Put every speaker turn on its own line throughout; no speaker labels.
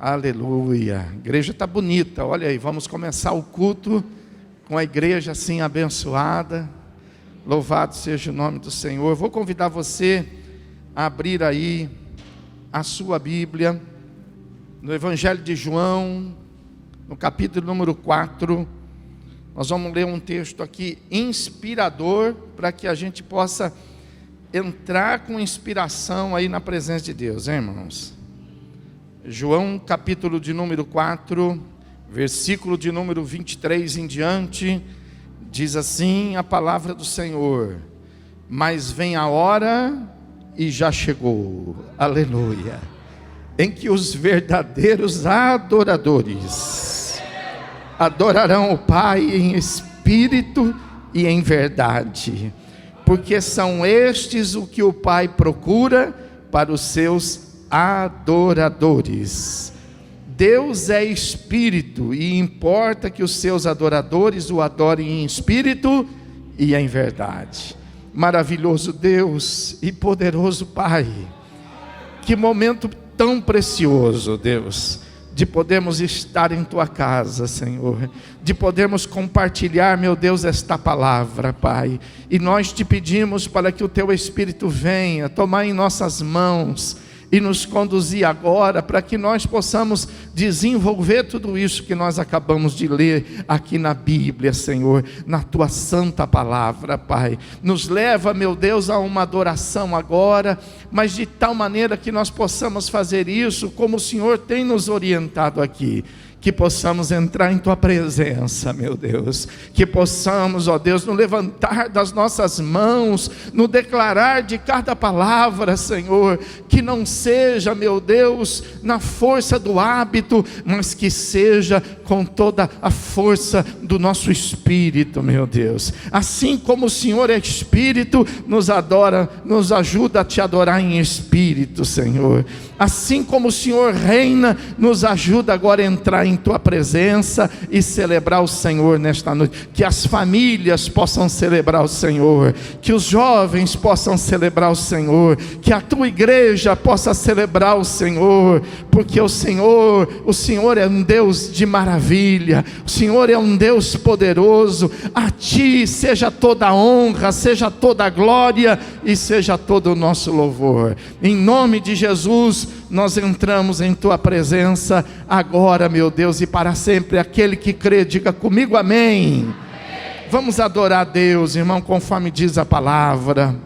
Aleluia. A igreja está bonita, olha aí, vamos começar o culto com a igreja assim abençoada. Louvado seja o nome do Senhor. Vou convidar você a abrir aí a sua Bíblia no Evangelho de João, no capítulo número 4. Nós vamos ler um texto aqui inspirador, para que a gente possa entrar com inspiração aí na presença de Deus, hein, irmãos? João capítulo de número 4, versículo de número 23 em diante, diz assim a palavra do Senhor: mas vem a hora, e já chegou, aleluia, em que os verdadeiros adoradores adorarão o Pai em espírito e em verdade, porque são estes o que o Pai procura para os seus adoradores. Deus é espírito, e importa que os seus adoradores o adorem em espírito e em verdade. Maravilhoso Deus e poderoso Pai, que momento tão precioso, Deus, de podermos estar em Tua casa, Senhor, de podermos compartilhar, meu Deus, esta palavra, Pai, e nós te pedimos para que o Teu Espírito venha tomar em nossas mãos e nos conduzir agora, para que nós possamos desenvolver tudo isso que nós acabamos de ler aqui na Bíblia, Senhor, na Tua santa palavra, Pai. Nos leva, meu Deus, a uma adoração agora, mas de tal maneira que nós possamos fazer isso como o Senhor tem nos orientado aqui. Que possamos entrar em Tua presença, meu Deus, que possamos, ó Deus, no levantar das nossas mãos, no declarar de cada palavra, Senhor, que não seja, meu Deus, na força do hábito, mas que seja com toda a força do nosso espírito, meu Deus. Assim como o Senhor é espírito, nos adora, nos ajuda a Te adorar em espírito, Senhor. Assim como o Senhor reina, nos ajuda agora a entrar em Tua presença e celebrar o Senhor nesta noite. Que as famílias possam celebrar o Senhor, que os jovens possam celebrar o Senhor, que a Tua igreja possa celebrar o Senhor, porque o Senhor é um Deus de maravilha, o Senhor é um Deus poderoso. A Ti seja toda a honra, seja toda a glória e seja todo o nosso louvor. Em nome de Jesus, nós entramos em Tua presença agora, meu Deus, e para sempre. Aquele que crê, diga comigo amém. Amém. Vamos adorar a Deus, irmão, conforme diz a palavra.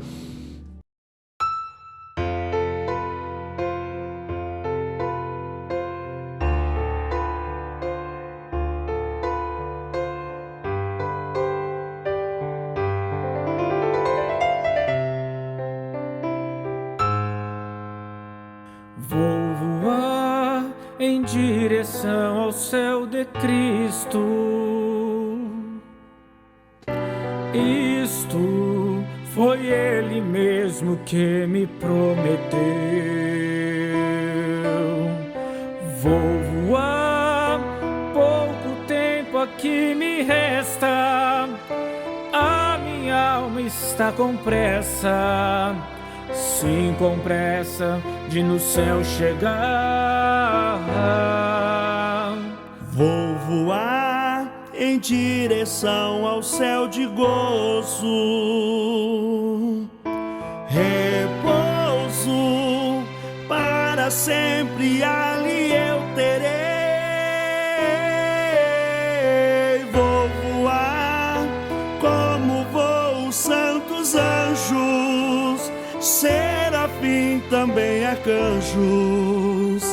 Em direção ao céu de Cristo. Isto foi Ele mesmo que me prometeu. Vou voar, pouco tempo aqui me resta. A minha alma está com pressa, sim, com pressa de no céu chegar.
Vou voar em direção ao céu de gozo, repouso para sempre ali eu terei. Vou voar como voam os santos anjos, serafim também arcanjos,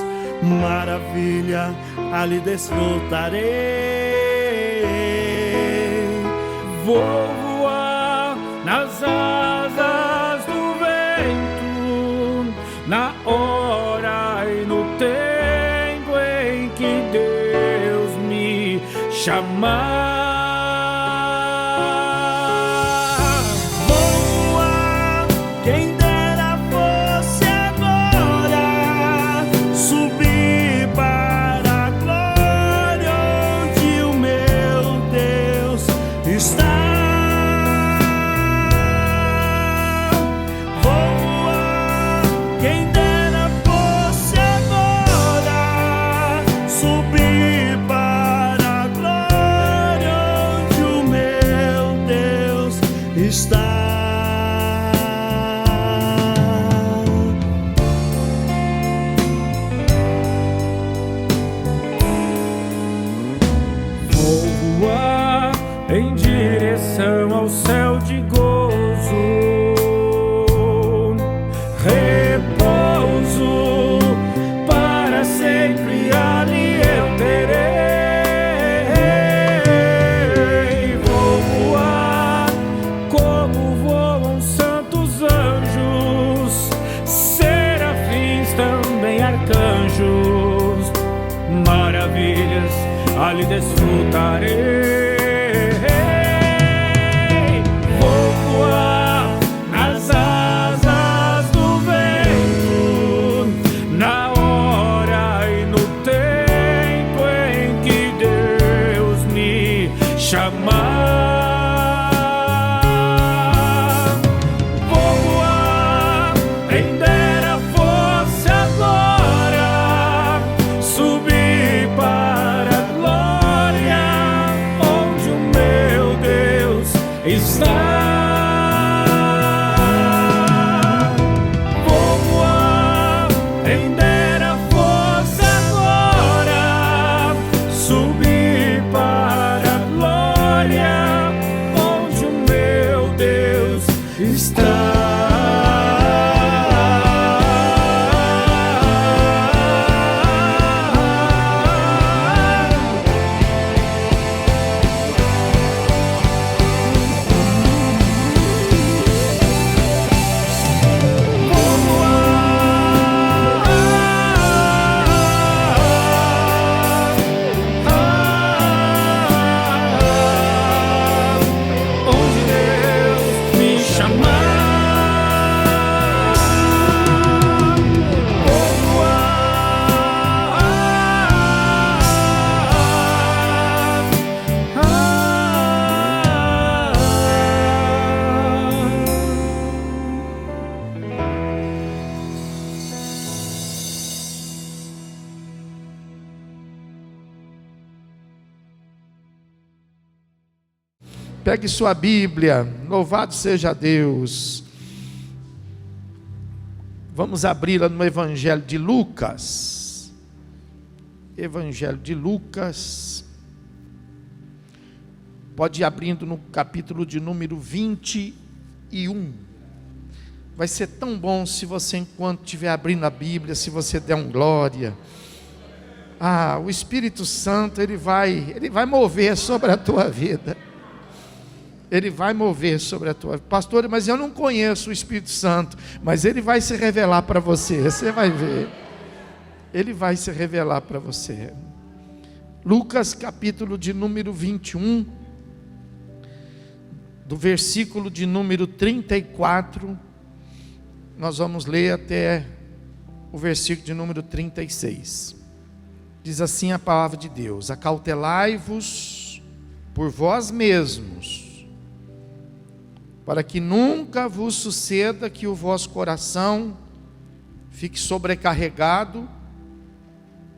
maravilha ali desfrutarei.
Vou voar nas asas do vento, na hora e no tempo em que Deus me chamar.
Quem dera fosse agora
como voam santos anjos, serafins também arcanjos, maravilhas ali desfrutarei. Vou voar nas asas do vento, na hora e no tempo em que Deus me chamar. Vou voar, quem dera fosse agora, subir para a glória onde o meu Deus está. Vou voar, quem dera fosse agora, subir para a glória onde o meu Deus está. Onde Deus me chamar. Vou
Pegue sua Bíblia, louvado seja Deus. Vamos abri-la no Evangelho de Lucas. Evangelho de Lucas. Pode ir abrindo no capítulo de número 21. Vai ser tão bom se você, enquanto estiver abrindo a Bíblia, se você der um glória. O Espírito Santo, ele vai mover sobre a tua vida. Ele vai mover sobre a tua vida. Pastor, mas eu não conheço o Espírito Santo. Mas ele vai se revelar para você. Você vai ver. Ele vai se revelar para você. Lucas capítulo de número 21. Do versículo de número 34. Nós vamos ler até o versículo de número 36. Diz assim a palavra de Deus: acautelai-vos por vós mesmos, para que nunca vos suceda que o vosso coração fique sobrecarregado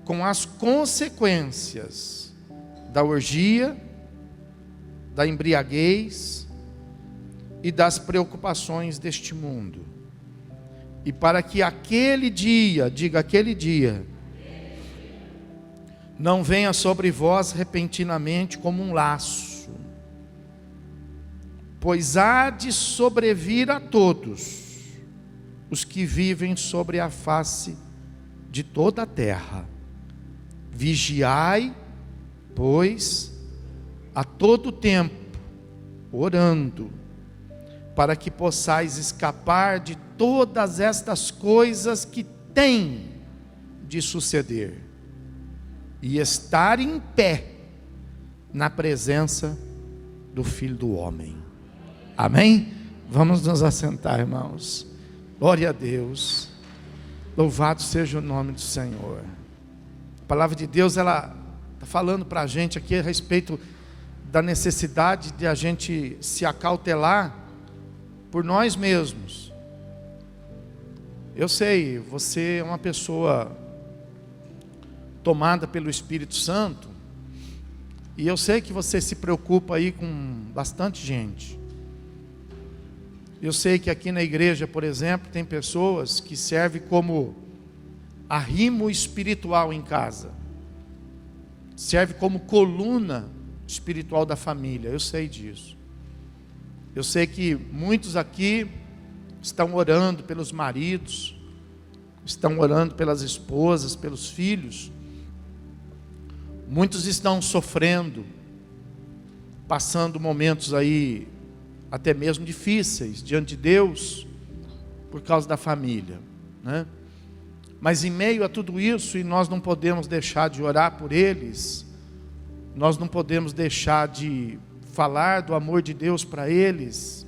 com as consequências da orgia, da embriaguez e das preocupações deste mundo. E para que aquele dia, diga aquele dia, não venha sobre vós repentinamente como um laço, pois há de sobrevir a todos os que vivem sobre a face de toda a terra. Vigiai, pois, a todo tempo, orando, para que possais escapar de todas estas coisas que têm de suceder, e estar em pé na presença do Filho do Homem. Amém? Vamos nos assentar, irmãos. Glória a Deus. Louvado seja o nome do Senhor. A palavra de Deus, ela está falando para a gente aqui a respeito da necessidade de a gente se acautelar por nós mesmos. Eu sei, você é uma pessoa tomada pelo Espírito Santo, e eu sei que você se preocupa aí com bastante gente. Eu sei que aqui na igreja, por exemplo, tem pessoas que servem como arrimo espiritual em casa, serve como coluna espiritual da família. Eu sei disso. Eu sei que muitos aqui estão orando pelos maridos, estão orando pelas esposas, pelos filhos. Muitos estão sofrendo, passando momentos aí até mesmo difíceis diante de Deus, por causa da família, né? Mas em meio a tudo isso, e nós não podemos deixar de orar por eles, nós não podemos deixar de falar do amor de Deus para eles,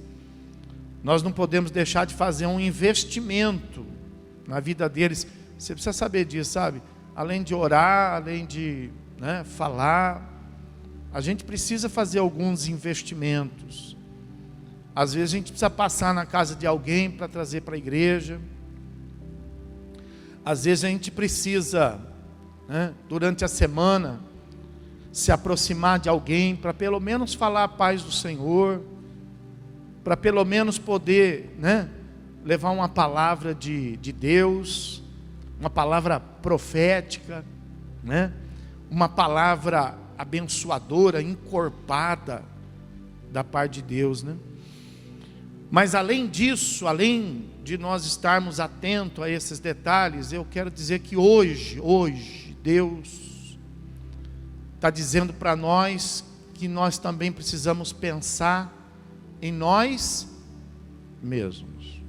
nós não podemos deixar de fazer um investimento na vida deles. Você precisa saber disso, sabe? Além de orar, além de, né, falar, a gente precisa fazer alguns investimentos. Às vezes a gente precisa passar na casa de alguém para trazer para a igreja. Às vezes a gente precisa, né, durante a semana, se aproximar de alguém para pelo menos falar a paz do Senhor, para pelo menos poder, né, levar uma palavra de Deus, uma palavra profética, né, uma palavra abençoadora, encorpada da parte de Deus, né? Mas além disso, além de nós estarmos atentos a esses detalhes, eu quero dizer que hoje Deus está dizendo para nós que nós também precisamos pensar em nós mesmos.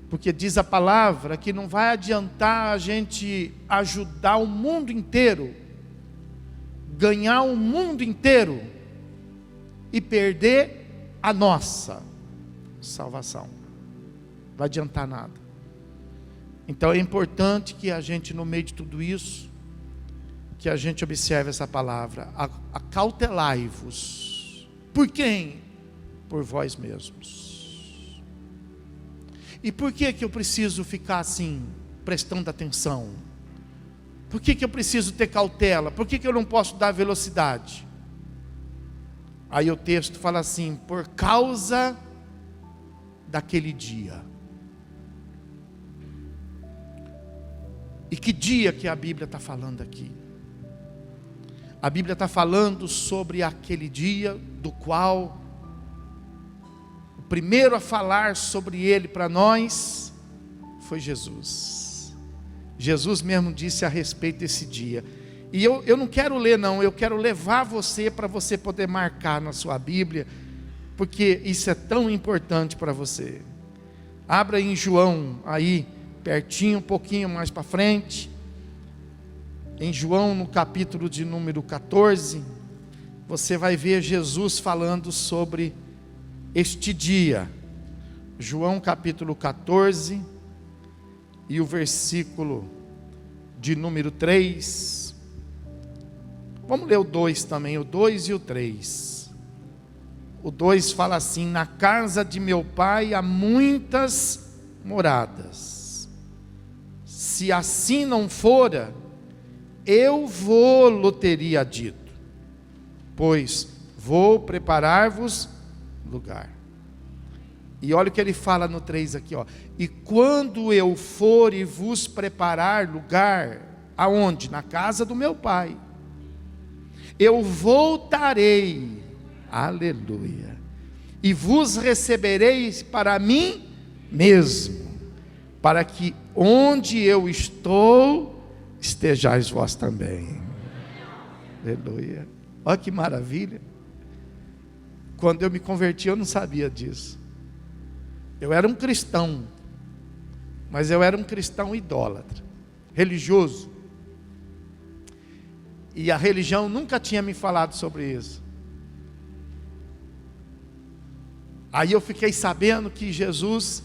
Porque diz a palavra que não vai adiantar a gente ajudar o mundo inteiro, ganhar o mundo inteiro e perder a nossa salvação. Não vai adiantar nada. Então é importante que a gente, no meio de tudo isso, que a gente observe essa palavra: acautelai-vos. Por quem? Por vós mesmos. E por que eu preciso ficar assim, prestando atenção? Por que eu preciso ter cautela? Por que eu não posso dar velocidade? Aí o texto fala assim: por causa daquele dia. E que dia que a Bíblia está falando aqui? A Bíblia está falando sobre aquele dia do qual o primeiro a falar sobre ele para nós foi Jesus. Jesus mesmo disse a respeito desse dia. E eu não quero ler não, eu quero levar você para você poder marcar na sua Bíblia, porque isso é tão importante para você. Abra em João, aí, pertinho, um pouquinho mais para frente. Em João, no capítulo de número 14, você vai ver Jesus falando sobre este dia. João capítulo 14, e o versículo de número 3. Vamos ler o 2 também, o 2 e o 3. O 2 fala assim: na casa de meu pai há muitas moradas. Se assim não fora, eu vou-lo teria dito, pois vou preparar-vos lugar. E olha o que ele fala no 3 aqui, ó: e quando eu for e vos preparar lugar, aonde? Na casa do meu pai, eu voltarei, aleluia, e vos recebereis para mim mesmo, para que onde eu estou, estejais vós também. Aleluia. Olha que maravilha. Quando eu me converti, eu não sabia disso. Eu era um cristão, mas eu era um cristão idólatra, religioso. E a religião nunca tinha me falado sobre isso. Aí eu fiquei sabendo que Jesus,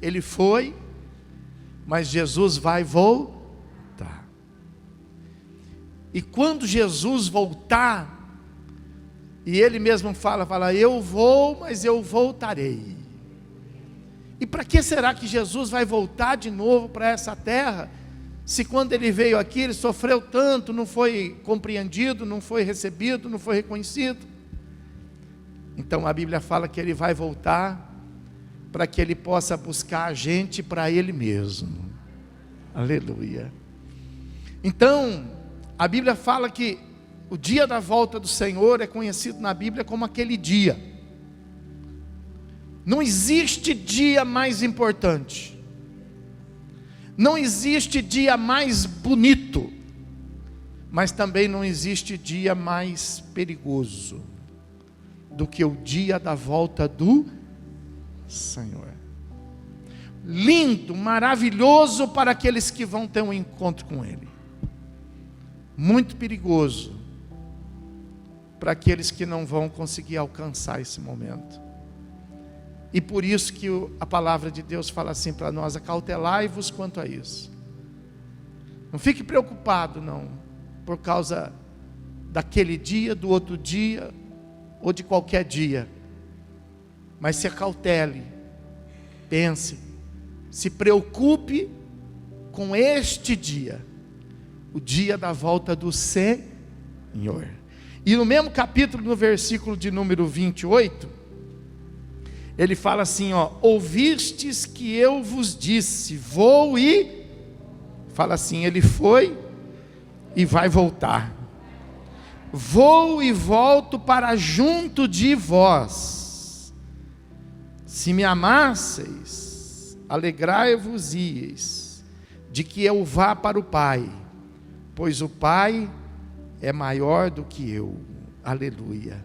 ele foi, mas Jesus vai voltar. E quando Jesus voltar, e ele mesmo fala, eu vou, mas eu voltarei. E para que será que Jesus vai voltar de novo para essa terra, se quando ele veio aqui, ele sofreu tanto, não foi compreendido, não foi recebido, não foi reconhecido? Então a Bíblia fala que ele vai voltar para que ele possa buscar a gente para ele mesmo. Aleluia. Então a Bíblia fala que o dia da volta do Senhor é conhecido na Bíblia como aquele dia. Não existe dia mais importante, não existe dia mais bonito, mas também não existe dia mais perigoso do que o dia da volta do Senhor. Lindo, maravilhoso para aqueles que vão ter um encontro com Ele. Muito perigoso para aqueles que não vão conseguir alcançar esse momento. E por isso que a palavra de Deus fala assim para nós: acautelai-vos quanto a isso. Não fique preocupado não, por causa daquele dia, do outro dia, ou de qualquer dia. Mas se acautele, pense, se preocupe com este dia, o dia da volta do Senhor. E no mesmo capítulo, no versículo de número 28, ele fala assim, ó: ouvistes que eu vos disse, vou e... Fala assim, ele foi e vai voltar. Vou e volto para junto de vós. Se me amasseis, alegrai-vos-eis de que eu vá para o Pai, pois o Pai é maior do que eu. Aleluia.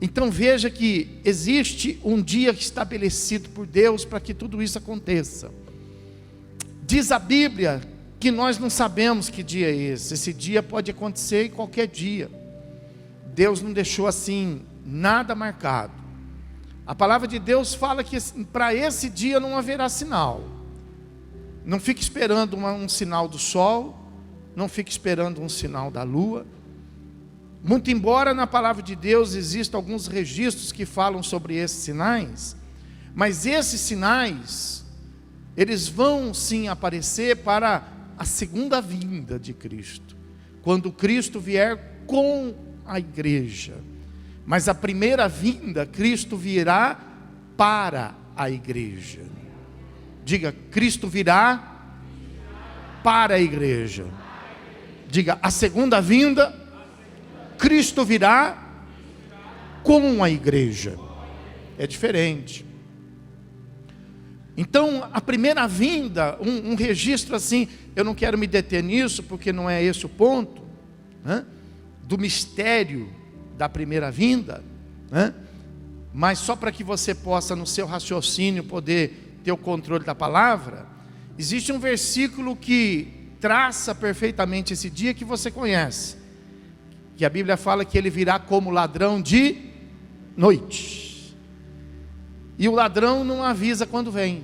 Então veja que existe um dia estabelecido por Deus para que tudo isso aconteça. Diz a Bíblia que nós não sabemos que dia é esse. Esse dia pode acontecer em qualquer dia. Deus não deixou assim nada marcado. A palavra de Deus fala que para esse dia não haverá sinal. Não fique esperando um sinal do sol, não fique esperando um sinal da lua. Muito embora na palavra de Deus existam alguns registros que falam sobre esses sinais, mas esses sinais, eles vão sim aparecer para a segunda vinda de Cristo, quando Cristo vier com a igreja. Mas a primeira vinda, Cristo virá para a igreja. Diga, Cristo virá para a igreja. Diga, a segunda vinda, Cristo virá com a igreja. É diferente. Então, a primeira vinda, um registro assim, eu não quero me deter nisso, porque não é esse o ponto, né, do mistério da primeira vinda, né, mas só para que você possa, no seu raciocínio, poder ter o controle da palavra, existe um versículo que traça perfeitamente esse dia que você conhece, que a Bíblia fala que ele virá como ladrão de noite. E o ladrão não avisa quando vem.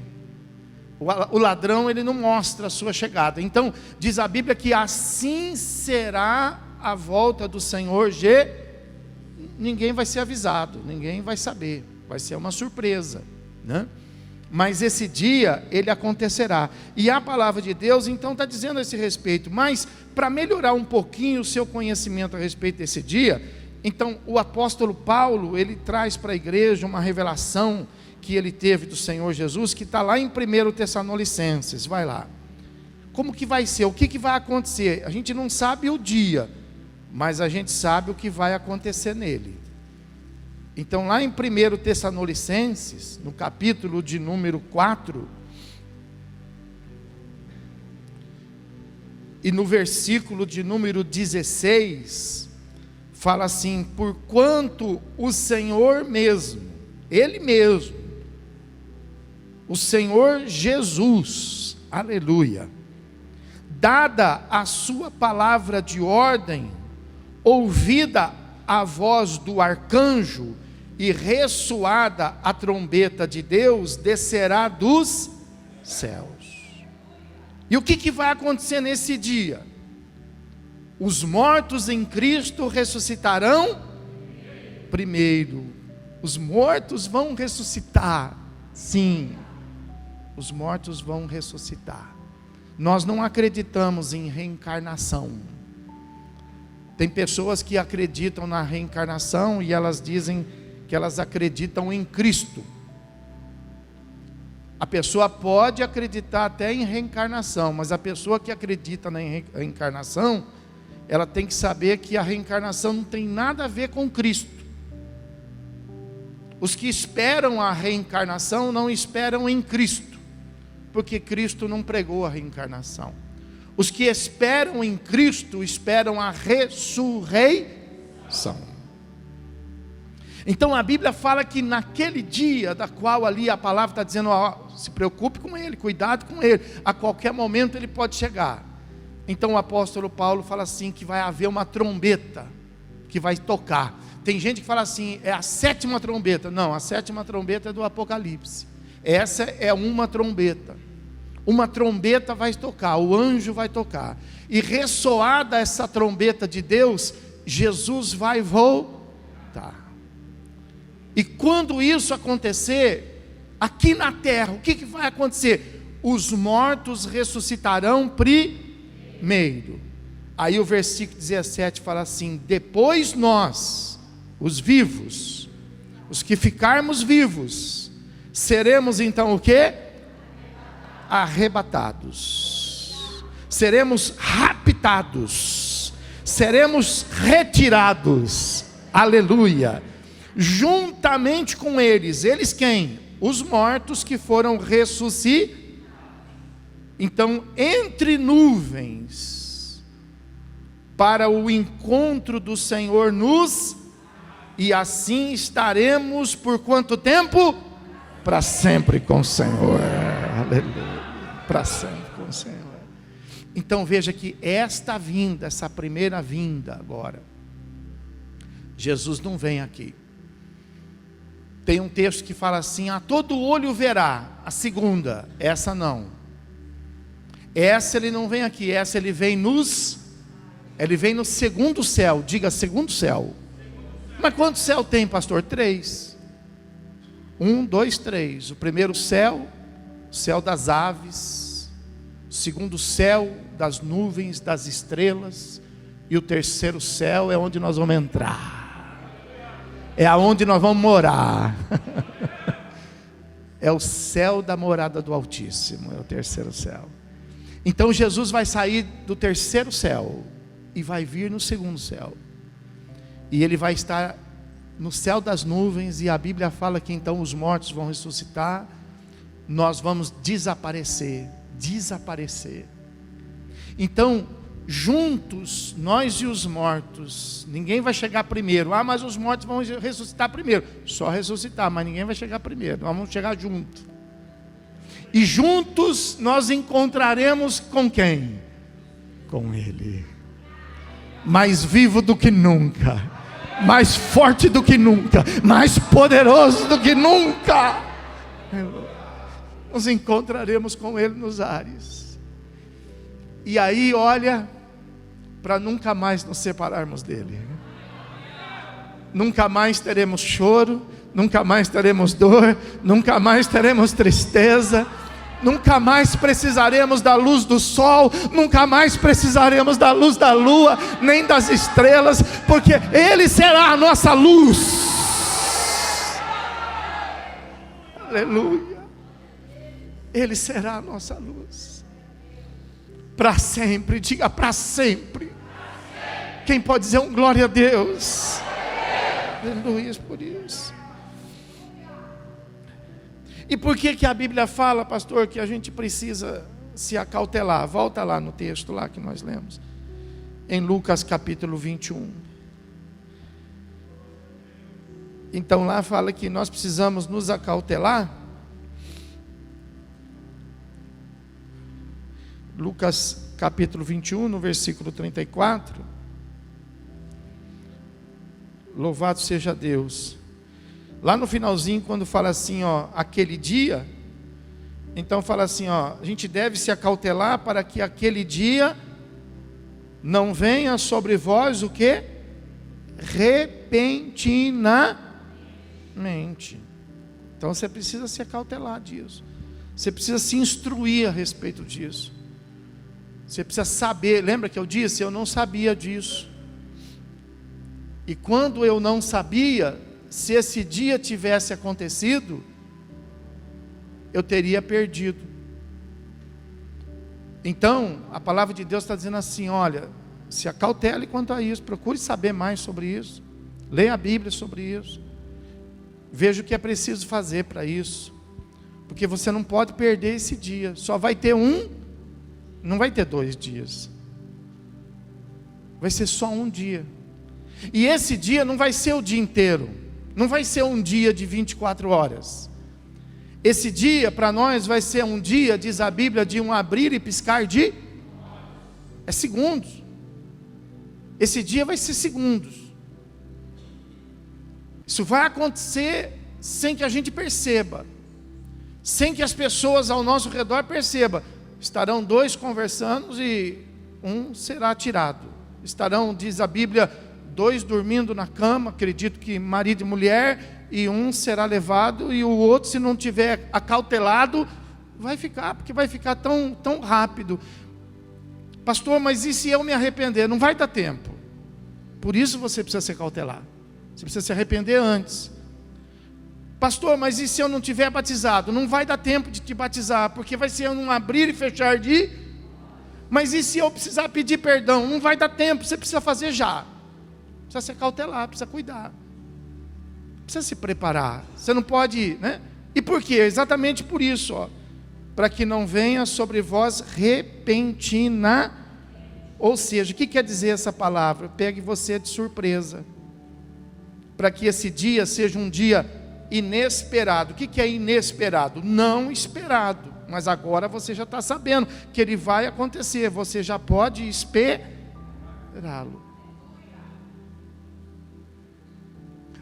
O ladrão, ele não mostra a sua chegada. Então, diz a Bíblia que assim será a volta do Senhor. Ninguém vai ser avisado, ninguém vai saber. Vai ser uma surpresa, né? Mas esse dia, ele acontecerá. E a palavra de Deus, então, está dizendo a esse respeito. Mas, para melhorar um pouquinho o seu conhecimento a respeito desse dia, então, o apóstolo Paulo, ele traz para a igreja uma revelação que ele teve do Senhor Jesus, que está lá em 1 Tessalonicenses. Vai lá. Como que vai ser? O que vai acontecer? A gente não sabe o dia, mas a gente sabe o que vai acontecer nele. Então lá em 1 Tessalonicenses, no capítulo de número 4, e no versículo de número 16, fala assim: porquanto o Senhor mesmo, Ele mesmo, o Senhor Jesus, aleluia, dada a sua palavra de ordem, ouvida a voz do arcanjo e ressoada a trombeta de Deus, descerá dos céus. E o que vai acontecer nesse dia? Os mortos em Cristo ressuscitarão primeiro. Os mortos vão ressuscitar, sim. Os mortos vão ressuscitar. Nós não acreditamos em reencarnação. Tem pessoas que acreditam na reencarnação e elas dizem que elas acreditam em Cristo. A pessoa pode acreditar até em reencarnação, mas a pessoa que acredita na reencarnação, ela tem que saber que a reencarnação não tem nada a ver com Cristo. Os que esperam a reencarnação não esperam em Cristo, porque Cristo não pregou a reencarnação. Os que esperam em Cristo esperam a ressurreição. Então a Bíblia fala que naquele dia, da qual ali a palavra está dizendo, ó, se preocupe com ele, cuidado com ele, a qualquer momento ele pode chegar. Então o apóstolo Paulo fala assim, que vai haver uma trombeta, que vai tocar. Tem gente que fala assim, é a 7ª trombeta. Não, a 7ª trombeta é do Apocalipse. Essa é uma trombeta. Uma trombeta vai tocar, o anjo vai tocar. E ressoada essa trombeta de Deus, Jesus vai voltar. E quando isso acontecer, aqui na terra, o que vai acontecer? Os mortos ressuscitarão primeiro. Aí o versículo 17 fala assim: depois nós, os vivos, os que ficarmos vivos, seremos então o quê? Arrebatados, seremos raptados, seremos retirados, aleluia, juntamente com eles. Eles quem? Os mortos que foram ressuscitados. Então, entre nuvens, para o encontro do Senhor e assim estaremos por quanto tempo? Para sempre com o Senhor, aleluia, para sempre com o Senhor. Então veja que esta vinda, essa primeira vinda agora, Jesus não vem aqui. Tem um texto que fala assim, a todo olho verá. A segunda, essa não. Essa ele não vem aqui, essa ele vem no segundo céu. Diga segundo céu. Mas quantos céu tem, pastor? 3. 1, 2, 3. O primeiro céu, o céu das aves. O segundo céu, das nuvens, das estrelas. E o terceiro céu é onde nós vamos entrar. É aonde nós vamos morar. É o céu da morada do Altíssimo. É o terceiro céu. Então Jesus vai sair do terceiro céu e vai vir no segundo céu. E ele vai estar no céu das nuvens, e a Bíblia fala que então os mortos vão ressuscitar, nós vamos desaparecer. Então, juntos, nós e os mortos, ninguém vai chegar primeiro. Ah, mas os mortos vão ressuscitar primeiro. Só ressuscitar, mas ninguém vai chegar primeiro. Nós vamos chegar juntos. E juntos nós encontraremos com quem? Com Ele. Mais vivo do que nunca, mais forte do que nunca, mais poderoso do que nunca. Nos encontraremos com Ele nos ares. E aí, olha, para nunca mais nos separarmos dEle. Nunca mais teremos choro, nunca mais teremos dor, nunca mais teremos tristeza, nunca mais precisaremos da luz do sol, nunca mais precisaremos da luz da lua, nem das estrelas, porque Ele será a nossa luz. Aleluia. Ele será a nossa luz. Para sempre, diga para sempre. Quem pode dizer um glória a Deus? Aleluia por isso. E por que a Bíblia fala, pastor, que a gente precisa se acautelar? Volta lá no texto lá que nós lemos, em Lucas capítulo 21. Então lá fala que nós precisamos nos acautelar. Lucas capítulo 21, no versículo 34. Louvado seja Deus. Lá no finalzinho, quando fala assim, ó, aquele dia, então fala assim, ó, a gente deve se acautelar para que aquele dia não venha sobre vós o quê? Repentinamente. Então você precisa se acautelar disso. Você precisa se instruir a respeito disso. Você precisa saber. Lembra que eu disse? Eu não sabia disso. E quando eu não sabia, se esse dia tivesse acontecido, eu teria perdido. Então, a palavra de Deus está dizendo assim, olha, se acautele quanto a isso, procure saber mais sobre isso, leia a Bíblia sobre isso, veja o que é preciso fazer para isso, porque você não pode perder esse dia, só vai ter não vai ter 2 dias, vai ser só um dia. E esse dia não vai ser o dia inteiro. Não vai ser um dia de 24 horas. Esse dia para nós vai ser um dia, diz a Bíblia, de um abrir e piscar de segundos. Esse dia vai ser segundos. Isso vai acontecer sem que a gente perceba, sem que as pessoas ao nosso redor percebam. Estarão dois conversando e um será tirado. Estarão, diz a Bíblia, dois dormindo na cama, acredito que marido e mulher, e um será levado, e o outro, se não tiver acautelado, vai ficar, porque vai ficar tão rápido. Pastor, mas e se eu me arrepender? Não vai dar tempo. Por isso você precisa se cautelar. Você precisa se arrepender antes. Pastor, mas e se eu não tiver batizado? Não vai dar tempo de te batizar, porque vai ser um abrir e fechar de... Mas e se eu precisar pedir perdão? Não vai dar tempo, você precisa fazer já. Precisa se cautelar, precisa cuidar. Precisa se preparar. Você não pode, né? E por quê? Exatamente por isso, ó. Para que não venha sobre vós repentina. Ou seja, o que quer dizer essa palavra? Pegue você de surpresa. Para que esse dia seja um dia inesperado. O que é inesperado? Não esperado. Mas agora você já está sabendo que ele vai acontecer. Você já pode esperá-lo.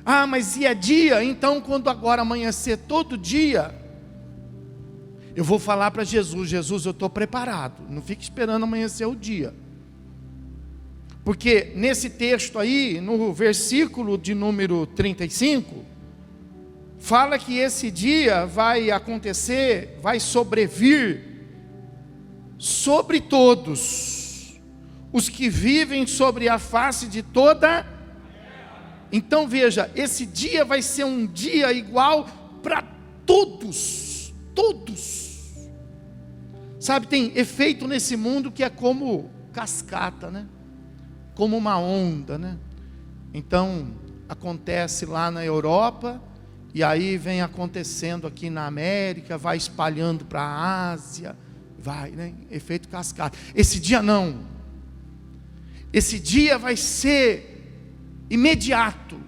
Ah, mas e é dia? Então quando agora amanhecer todo dia, eu vou falar para Jesus: Jesus, eu estou preparado. Não fique esperando amanhecer o dia. Porque nesse texto aí, no versículo de número 35, fala que esse dia vai acontecer, vai sobrevir sobre todos os que vivem sobre a face de toda. Então veja, esse dia vai ser um dia igual para todos, todos. Sabe, tem efeito nesse mundo que é como cascata, né? Como uma onda, né? Então, acontece lá na Europa, e aí vem acontecendo aqui na América, vai espalhando para a Ásia, vai, né? Efeito cascata. Esse dia não. Esse dia vai ser imediato.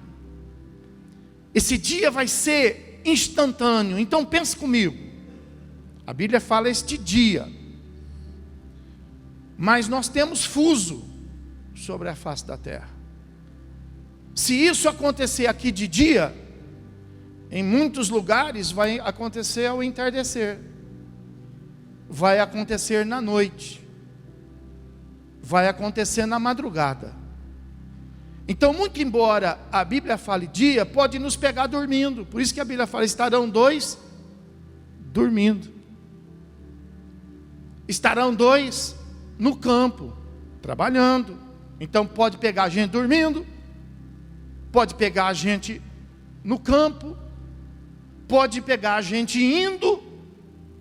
Esse dia vai ser instantâneo. Então pense comigo. A Bíblia fala este dia. Mas nós temos fuso sobre a face da terra. Se isso acontecer aqui de dia, em muitos lugares vai acontecer ao entardecer. Vai acontecer na noite. Vai acontecer na madrugada. Então, muito embora a Bíblia fale dia, pode nos pegar dormindo. Por isso que a Bíblia fala: estarão dois dormindo. Estarão dois no campo, trabalhando. Então pode pegar a gente dormindo, pode pegar a gente no campo, pode pegar a gente indo,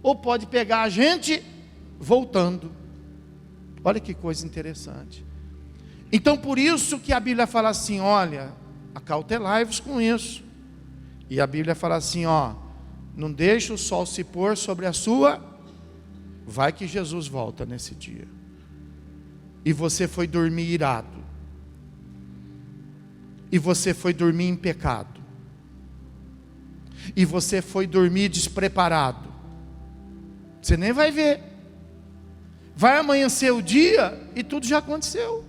ou pode pegar a gente voltando. Olha que coisa interessante. Então por isso que a Bíblia fala assim: olha, acautelai-vos com isso. E a Bíblia fala assim, ó: não deixe o sol se pôr sobre a sua. Vai que Jesus volta nesse dia. E você foi dormir irado. E você foi dormir em pecado. E você foi dormir despreparado. Você nem vai ver. Vai amanhecer o dia e tudo já aconteceu.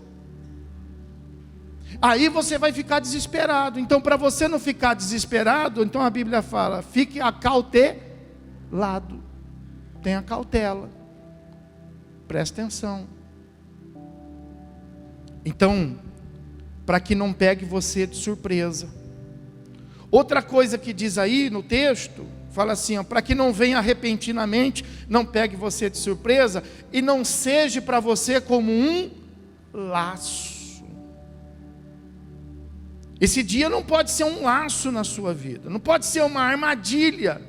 Aí você vai ficar desesperado. Então, para você não ficar desesperado, então a Bíblia fala: fique acautelado. Tenha cautela. Preste atenção. Então, para que não pegue você de surpresa. Outra coisa que diz aí no texto, fala assim, para que não venha repentinamente, não pegue você de surpresa, e não seja para você como um laço. Esse dia não pode ser um laço na sua vida, não pode ser uma armadilha.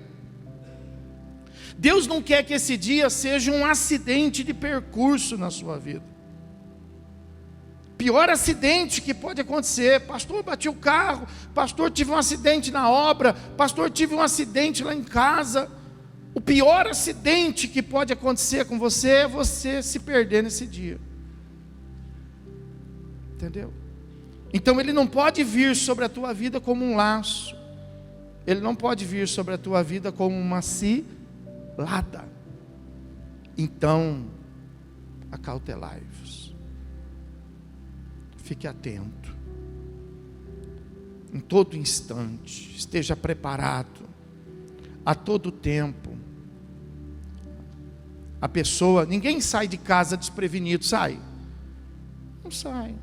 Deus não quer que esse dia seja um acidente de percurso na sua vida. Pior acidente que pode acontecer: pastor, bati o carro, pastor, tive um acidente na obra, pastor, tive um acidente lá em casa. O pior acidente que pode acontecer com você é você se perder nesse dia. Entendeu? Então ele não pode vir sobre a tua vida como um laço. ele não pode vir sobre a tua vida como uma cilada. Então, acautelai-vos. Fique atento. Em todo instante, esteja preparado. A todo tempo. A pessoa, ninguém sai de casa desprevenido, sai? Não sai.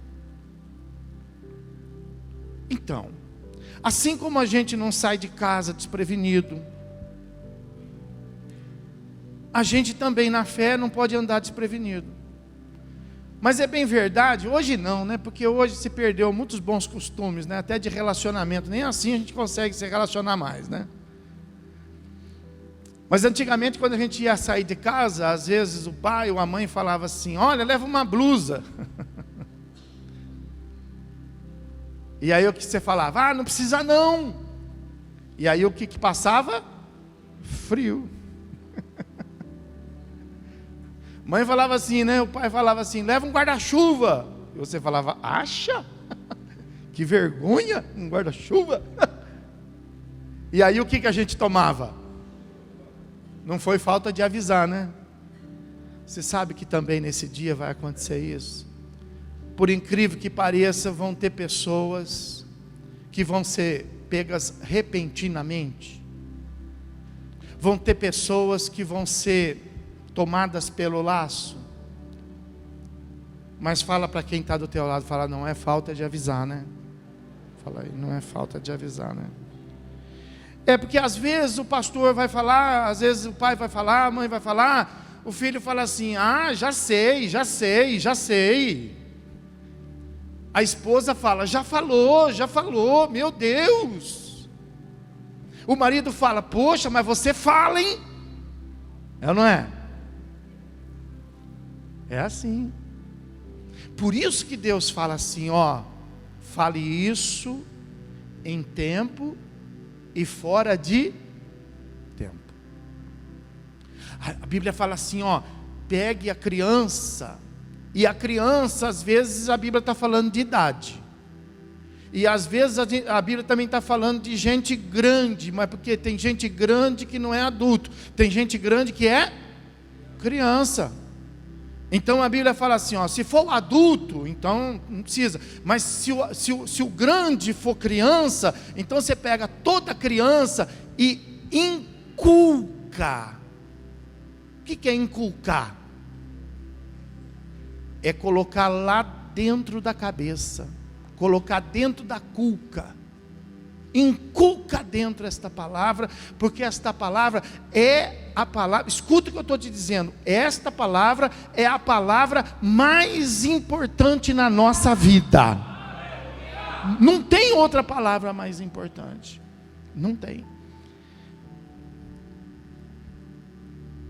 Então, assim como a gente não sai de casa desprevenido, a gente também na fé não pode andar desprevenido. Mas é bem verdade, hoje não, né? Porque hoje se perdeu muitos bons costumes, né? Até de relacionamento, nem assim a gente consegue se relacionar mais, né? Mas antigamente, quando a gente ia sair de casa, às vezes o pai ou a mãe falava assim: olha, leva uma blusa. E aí o que você falava? Ah, não precisa não. E aí o que passava? Frio. Mãe falava assim, né? O pai falava assim: leva um guarda-chuva. E você falava: acha? Que vergonha, um guarda-chuva. E aí o que a gente tomava? Não foi falta de avisar, né? Você sabe que também nesse dia vai acontecer isso. Por incrível que pareça, vão ter pessoas que vão ser pegas repentinamente. Vão ter pessoas que vão ser tomadas pelo laço. Mas fala para quem está do teu lado, fala: não é falta de avisar, né? Fala aí, não é falta de avisar, né? É porque às vezes o pastor vai falar, às vezes o pai vai falar, a mãe vai falar, o filho fala assim: ah, já sei. A esposa fala: já falou, meu Deus. O marido fala: poxa, mas você fala, hein? É ou não é? É assim. Por isso que Deus fala assim, ó: fale isso em tempo e fora de tempo. A Bíblia fala assim, ó: pegue a criança. E a criança, às vezes a Bíblia está falando de idade. E às vezes a Bíblia também está falando de gente grande. Mas porque tem gente grande que não é adulto. Tem gente grande que é criança. Então a Bíblia fala assim, ó: se for adulto, então não precisa. Mas se o grande for criança, então você pega toda criança e inculca. O que é inculcar? É colocar lá dentro da cabeça, colocar dentro da cuca. Inculca dentro esta palavra, porque esta palavra é a palavra, escuta o que eu estou te dizendo, esta palavra é a palavra mais importante na nossa vida. Não tem outra palavra mais importante, não tem.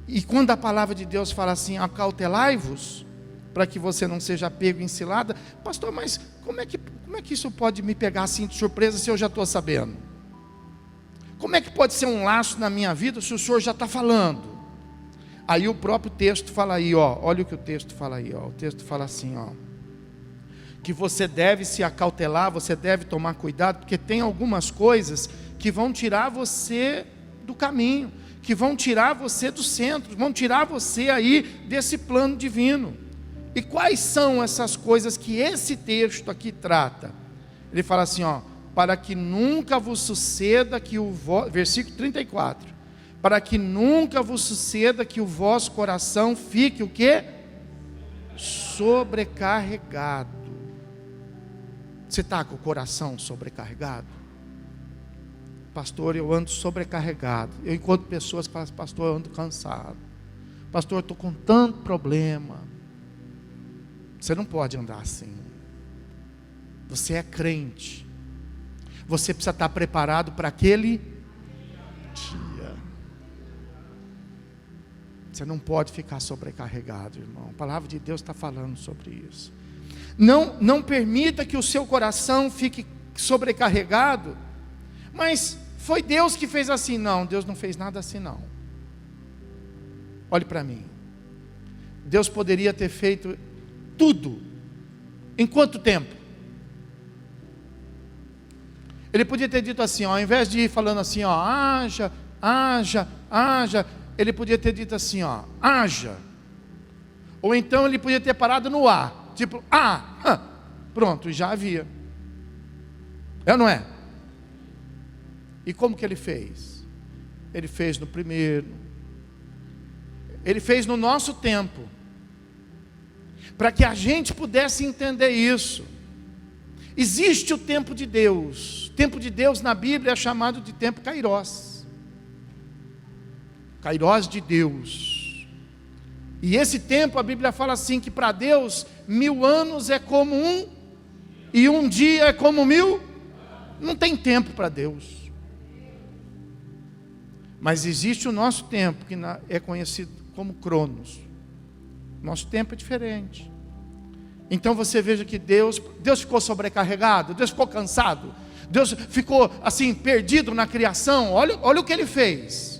E quando a palavra de Deus fala assim: acautelai-vos, para que você não seja pego em cilada, pastor, mas como é que isso pode me pegar assim de surpresa se eu já estou sabendo? Como é que pode ser um laço na minha vida se o senhor já está falando? Aí o próprio texto fala aí, ó, olha o que o texto fala aí, ó. O texto fala assim, ó: que você deve se acautelar, você deve tomar cuidado, porque tem algumas coisas que vão tirar você do caminho, que vão tirar você do centro, vão tirar você aí desse plano divino. E quais são essas coisas que esse texto aqui trata? Ele fala assim, ó: para que nunca vos suceda que versículo 34, para que nunca vos suceda que o vosso coração fique o quê? Sobrecarregado. Você está com o coração sobrecarregado? Pastor, eu ando sobrecarregado. Eu encontro pessoas que falam: pastor, eu ando cansado. Pastor, eu estou com tanto problema. Você não pode andar assim. Você é crente. Você precisa estar preparado para aquele dia. Você não pode ficar sobrecarregado, irmão. A palavra de Deus está falando sobre isso. Não permita que o seu coração fique sobrecarregado. Mas foi Deus que fez assim. Não, Deus não fez nada assim não. Olhe para mim. Deus poderia ter feito tudo. Em quanto tempo? Ele podia ter dito assim, ó, ao invés de ir falando assim, ó, haja, haja, haja, ele podia ter dito assim, ó, haja. Ou então ele podia ter parado no A, tipo, pronto, já havia. É ou não é? E como que ele fez? Ele fez no primeiro. Ele fez no nosso tempo. Para que a gente pudesse entender isso. Existe o tempo de Deus. O tempo de Deus na Bíblia é chamado de tempo Kairós. Kairós de Deus. E esse tempo a Bíblia fala assim que para Deus 1000 anos é como um, e um dia é como 1000. Não tem tempo para Deus. Mas existe o nosso tempo, que é conhecido como Cronos. Nosso tempo é diferente. Então você veja que Deus ficou sobrecarregado, Deus ficou cansado, Deus ficou assim, perdido na criação. Olha o que Ele fez.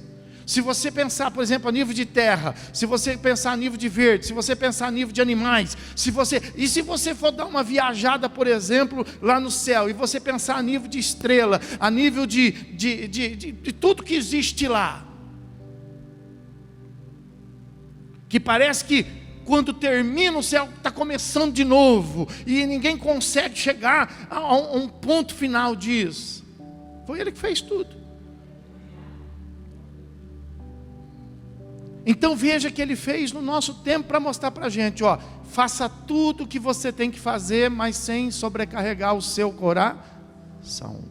Se você pensar, por exemplo, a nível de terra, se você pensar a nível de verde, se você pensar a nível de animais, se você for dar uma viajada, por exemplo, lá no céu, e você pensar a nível de estrela, a nível de tudo que existe lá, que parece que quando termina o céu está começando de novo, e ninguém consegue chegar a um ponto final disso. Foi Ele que fez tudo. Então veja que Ele fez no nosso tempo para mostrar para a gente, ó, faça tudo o que você tem que fazer, mas sem sobrecarregar o seu coração,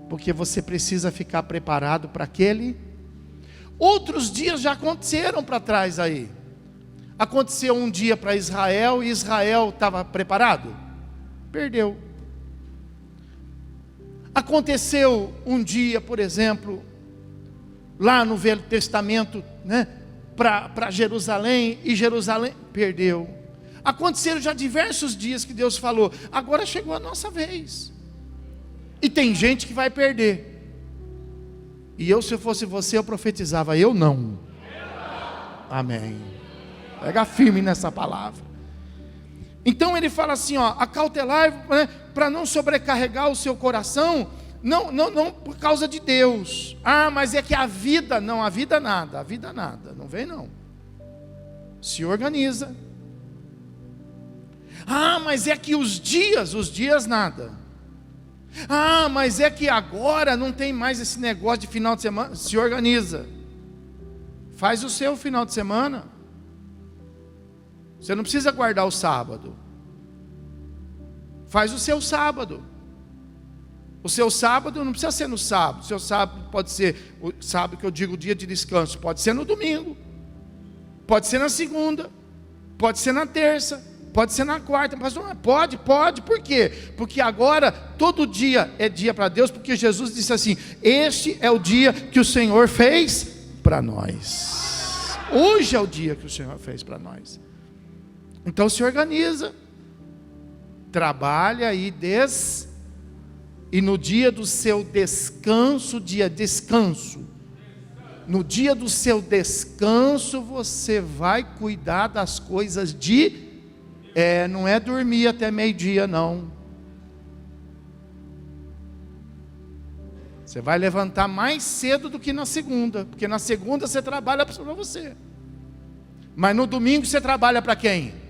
porque você precisa ficar preparado para aquele. Outros dias já aconteceram para trás aí. Aconteceu um dia para Israel, e Israel estava preparado? Perdeu. Aconteceu um dia, por exemplo, lá no Velho Testamento, né, para Jerusalém, e Jerusalém perdeu. Aconteceram já diversos dias que Deus falou, agora chegou a nossa vez. E tem gente que vai perder. E eu, se eu fosse você, eu profetizava, eu não. Amém. Pega firme nessa palavra. Então ele fala assim, ó, acautelai, né, para não sobrecarregar o seu coração. Não por causa de Deus. Mas é que a vida nada, não vem não. Se organiza. Mas é que os dias nada. Mas é que agora não tem mais esse negócio de final de semana. Se organiza. Faz o seu final de semana. Você não precisa guardar o sábado. Faz o seu sábado. O seu sábado não precisa ser no sábado. O seu sábado pode ser, o sábado que eu digo, o dia de descanso, pode ser no domingo, pode ser na segunda, pode ser na terça, pode ser na quarta. Mas não, pode, por quê? Porque agora todo dia é dia para Deus, porque Jesus disse assim, este é o dia que o Senhor fez para nós. Hoje é o dia que o Senhor fez para nós. Então se organiza, trabalha e e no dia do seu descanso, no dia do seu descanso, você vai cuidar das coisas não é dormir até meio-dia, não. Você vai levantar mais cedo do que na segunda, porque na segunda você trabalha para você. Mas no domingo você trabalha para quem?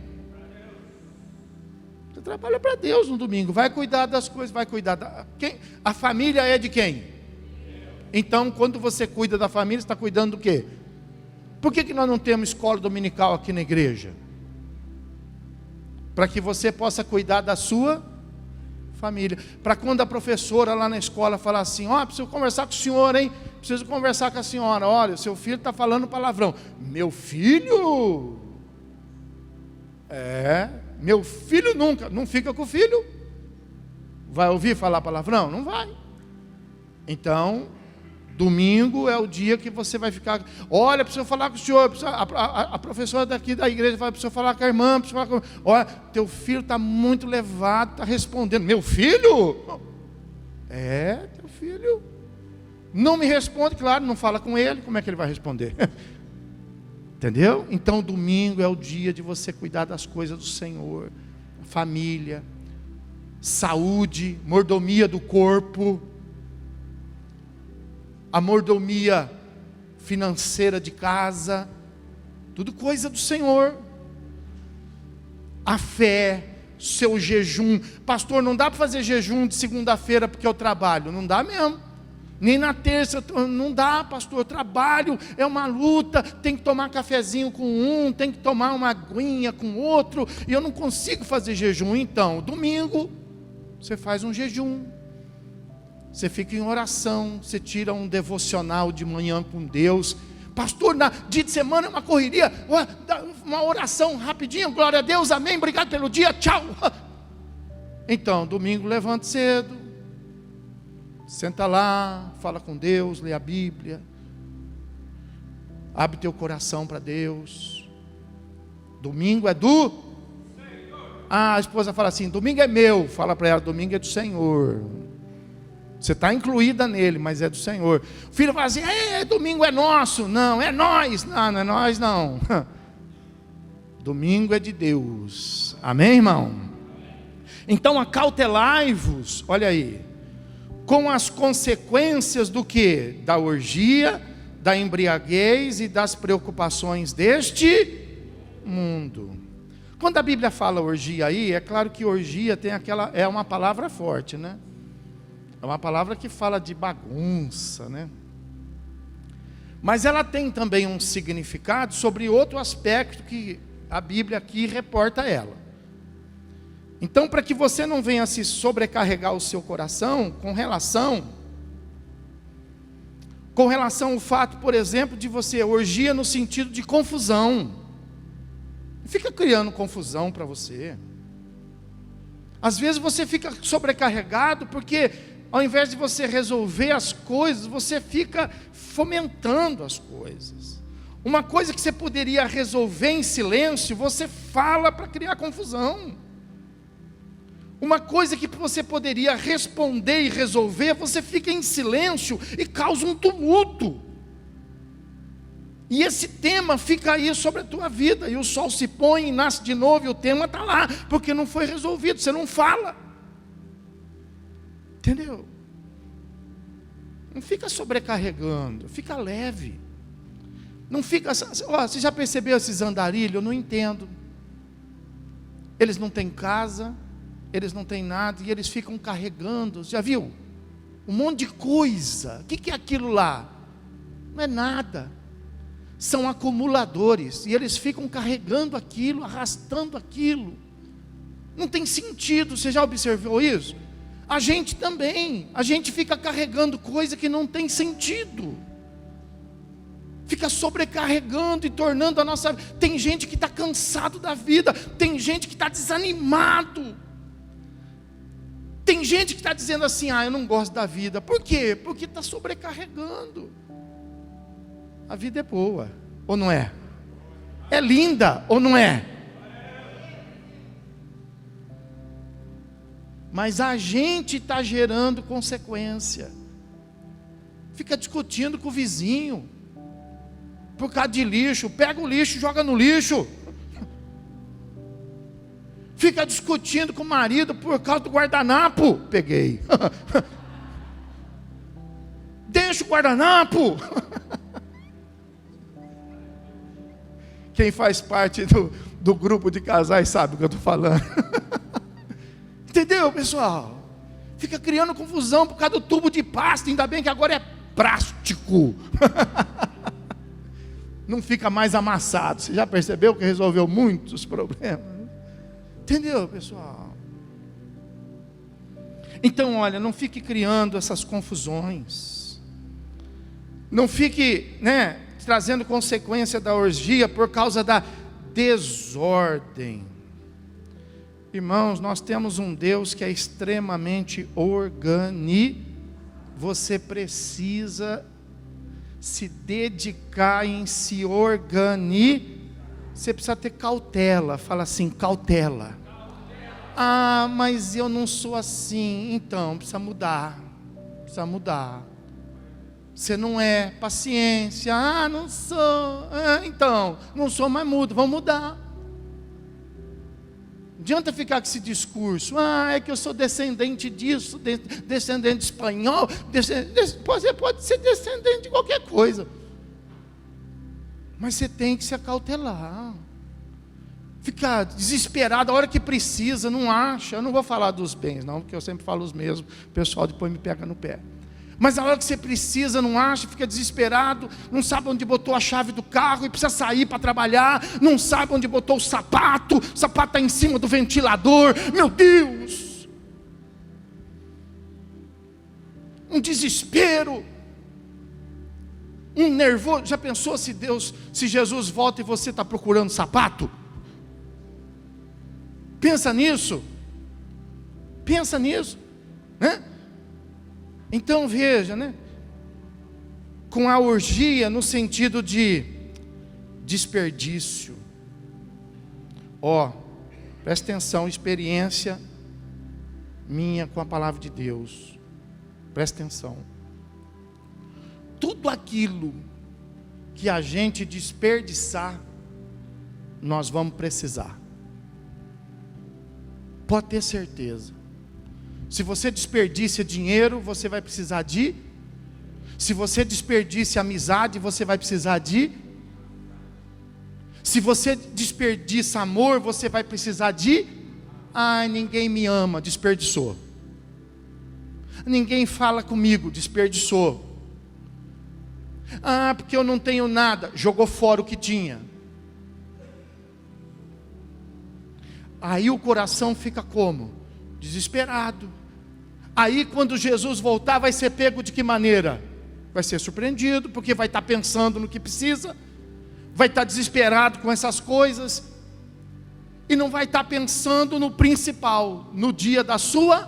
Trabalha para Deus no domingo, vai cuidar das coisas, vai cuidar quem? A família é de quem? Então quando você cuida da família, você está cuidando do quê? Por que nós não temos escola dominical aqui na igreja? Para que você possa cuidar da sua família, para quando a professora lá na escola falar assim, preciso conversar com o senhor, hein? Preciso conversar com a senhora, olha, o seu filho está falando palavrão. Meu filho? Meu filho nunca, não fica com o filho. Vai ouvir falar palavrão? Não vai. Então, domingo é o dia que você vai ficar. Olha, preciso falar com o senhor. A professora daqui da igreja fala, preciso falar com a irmã. Olha, teu filho está muito levado, está respondendo. Meu filho? Teu filho. Não me responde, claro, não fala com ele. Como é que ele vai responder? Entendeu? Então domingo é o dia de você cuidar das coisas do Senhor, família. saúde, mordomia do corpo, a mordomia financeira de casa, tudo coisa do Senhor. A fé, seu jejum. Pastor, não dá para fazer jejum de segunda-feira porque eu trabalho. Não dá mesmo. Nem na terça, não dá, pastor, eu trabalho, é uma luta, tem que tomar cafezinho com um, tem que tomar uma aguinha com outro, e eu não consigo fazer jejum. Então, domingo, você faz um jejum, você fica em oração, você tira um devocional de manhã com Deus. Pastor, na dia de semana é uma correria, uma oração rapidinho, glória a Deus, amém, obrigado pelo dia, tchau. Então, domingo levante cedo, senta lá, fala com Deus, lê a Bíblia, abre teu coração para Deus. Domingo é do Senhor. A esposa fala assim, domingo é meu. Fala para ela, domingo é do Senhor. Você está incluída nele, mas é do Senhor. O filho fala assim, domingo é nosso. Não, é nós. Não é nós não. Domingo é de Deus. Amém, irmão? Então acautelai-vos, olha aí, com as consequências do que? Da orgia, da embriaguez e das preocupações deste mundo. Quando a Bíblia fala orgia aí, é claro que orgia tem é uma palavra forte, né? É uma palavra que fala de bagunça, né? Mas ela tem também um significado sobre outro aspecto que a Bíblia aqui reporta ela. Então, para que você não venha se sobrecarregar o seu coração com relação ao fato, por exemplo, de você orgia no sentido de confusão. Não fica criando confusão para você. Às vezes você fica sobrecarregado porque ao invés de você resolver as coisas, você fica fomentando as coisas. Uma coisa que você poderia resolver em silêncio, você fala para criar confusão. Uma coisa que você poderia responder e resolver, você fica em silêncio e causa um tumulto. E esse tema fica aí sobre a tua vida, e o sol se põe e nasce de novo, e o tema está lá, porque não foi resolvido, você não fala. Entendeu? Não fica sobrecarregando, fica leve. Não fica, você já percebeu esses andarilhos? Eu não entendo. Eles não têm casa, eles não têm nada, e eles ficam carregando, já viu? Um monte de coisa. O que é aquilo lá? Não é nada. São acumuladores, e eles ficam carregando aquilo, arrastando aquilo. Não tem sentido, você já observou isso? A gente também, a gente fica carregando coisa que não tem sentido. Fica sobrecarregando e tornando a nossa... Tem gente que está cansado da vida, tem gente que está desanimado. Tem gente que está dizendo assim, eu não gosto da vida. Por quê? Porque está sobrecarregando. A vida é boa, ou não é? É linda, ou não é? Mas a gente está gerando consequência. Fica discutindo com o vizinho por causa de lixo. Pega o lixo e joga no lixo. Fica discutindo com o marido por causa do guardanapo. Peguei. Deixa o guardanapo. Quem faz parte do grupo de casais sabe o que eu estou falando. Entendeu, pessoal? Fica criando confusão por causa do tubo de pasta. Ainda bem que agora é plástico. Não fica mais amassado. Você já percebeu que resolveu muitos problemas? Entendeu, pessoal? Então, olha, não fique criando essas confusões. Não fique, trazendo consequência da orgia por causa da desordem. Irmãos, nós temos um Deus que é extremamente Você precisa se dedicar em se organizar. Você precisa ter cautela. Fala assim, cautela. Mas eu não sou assim. Então, precisa mudar. Precisa mudar. Você não é, paciência. Não sou. Então, não sou, mas mudo. Vamos mudar. adianta ficar com esse discurso, é que eu sou descendente disso, descendente de espanhol, pode ser descendente de qualquer coisa. Mas você tem que se acautelar. Ficar desesperado a hora que precisa, não acha. Eu não vou falar dos bens não, porque eu sempre falo os mesmos, o pessoal depois me pega no pé. Mas a hora que você precisa, não acha, fica desesperado, não sabe onde botou a chave do carro e precisa sair para trabalhar, não sabe onde botou o sapato está em cima do ventilador, meu Deus! Um desespero, um nervoso. Já pensou se Jesus volta e você está procurando sapato? Pensa nisso, né? Então veja, né? Com a orgia no sentido de desperdício. Presta atenção, experiência minha com a palavra de Deus. Presta atenção. Tudo aquilo que a gente desperdiçar, nós vamos precisar. Pode ter certeza. Se você desperdiça dinheiro, você vai precisar de. Se você desperdiça amizade, você vai precisar de. Se você desperdiça amor, você vai precisar de. Ninguém me ama, desperdiçou. Ninguém fala comigo, desperdiçou. Porque eu não tenho nada, jogou fora o que tinha. Aí o coração fica como? Desesperado. Aí quando Jesus voltar, vai ser pego de que maneira? Vai ser surpreendido, porque vai estar pensando no que precisa, vai estar desesperado com essas coisas, e não vai estar pensando no principal, no dia da sua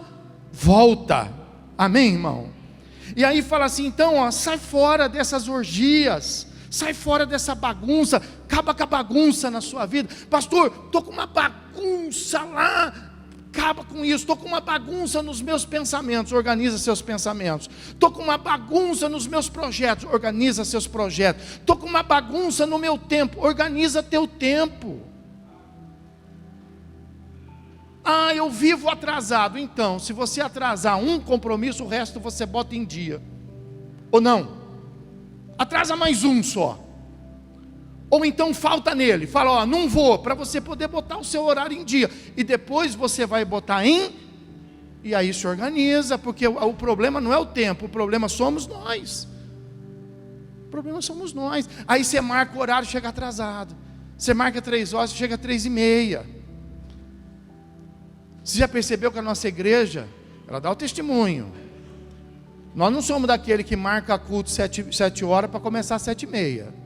volta. Amém, irmão? E aí fala assim, então, sai fora dessas orgias, sai fora dessa bagunça, acaba com a bagunça na sua vida. Pastor, estou com uma bagunça lá. Acaba com isso, estou com uma bagunça nos meus pensamentos, organiza seus pensamentos. Estou com uma bagunça nos meus projetos, organiza seus projetos. Estou com uma bagunça no meu tempo, organiza teu tempo. Eu vivo atrasado. Então, se você atrasar um compromisso, o resto você bota em dia. Ou não? Atrasa mais um só. Ou então falta nele, fala, não vou, para você poder botar o seu horário em dia, e depois você vai botar e aí se organiza, porque o problema não é o tempo, o problema somos nós. Aí você marca o horário, chega atrasado. Você marca 3 horas, chega 3:30. Você já percebeu que a nossa igreja, ela dá o testemunho. Nós não somos daquele que marca culto 7 horas para começar às 7:30.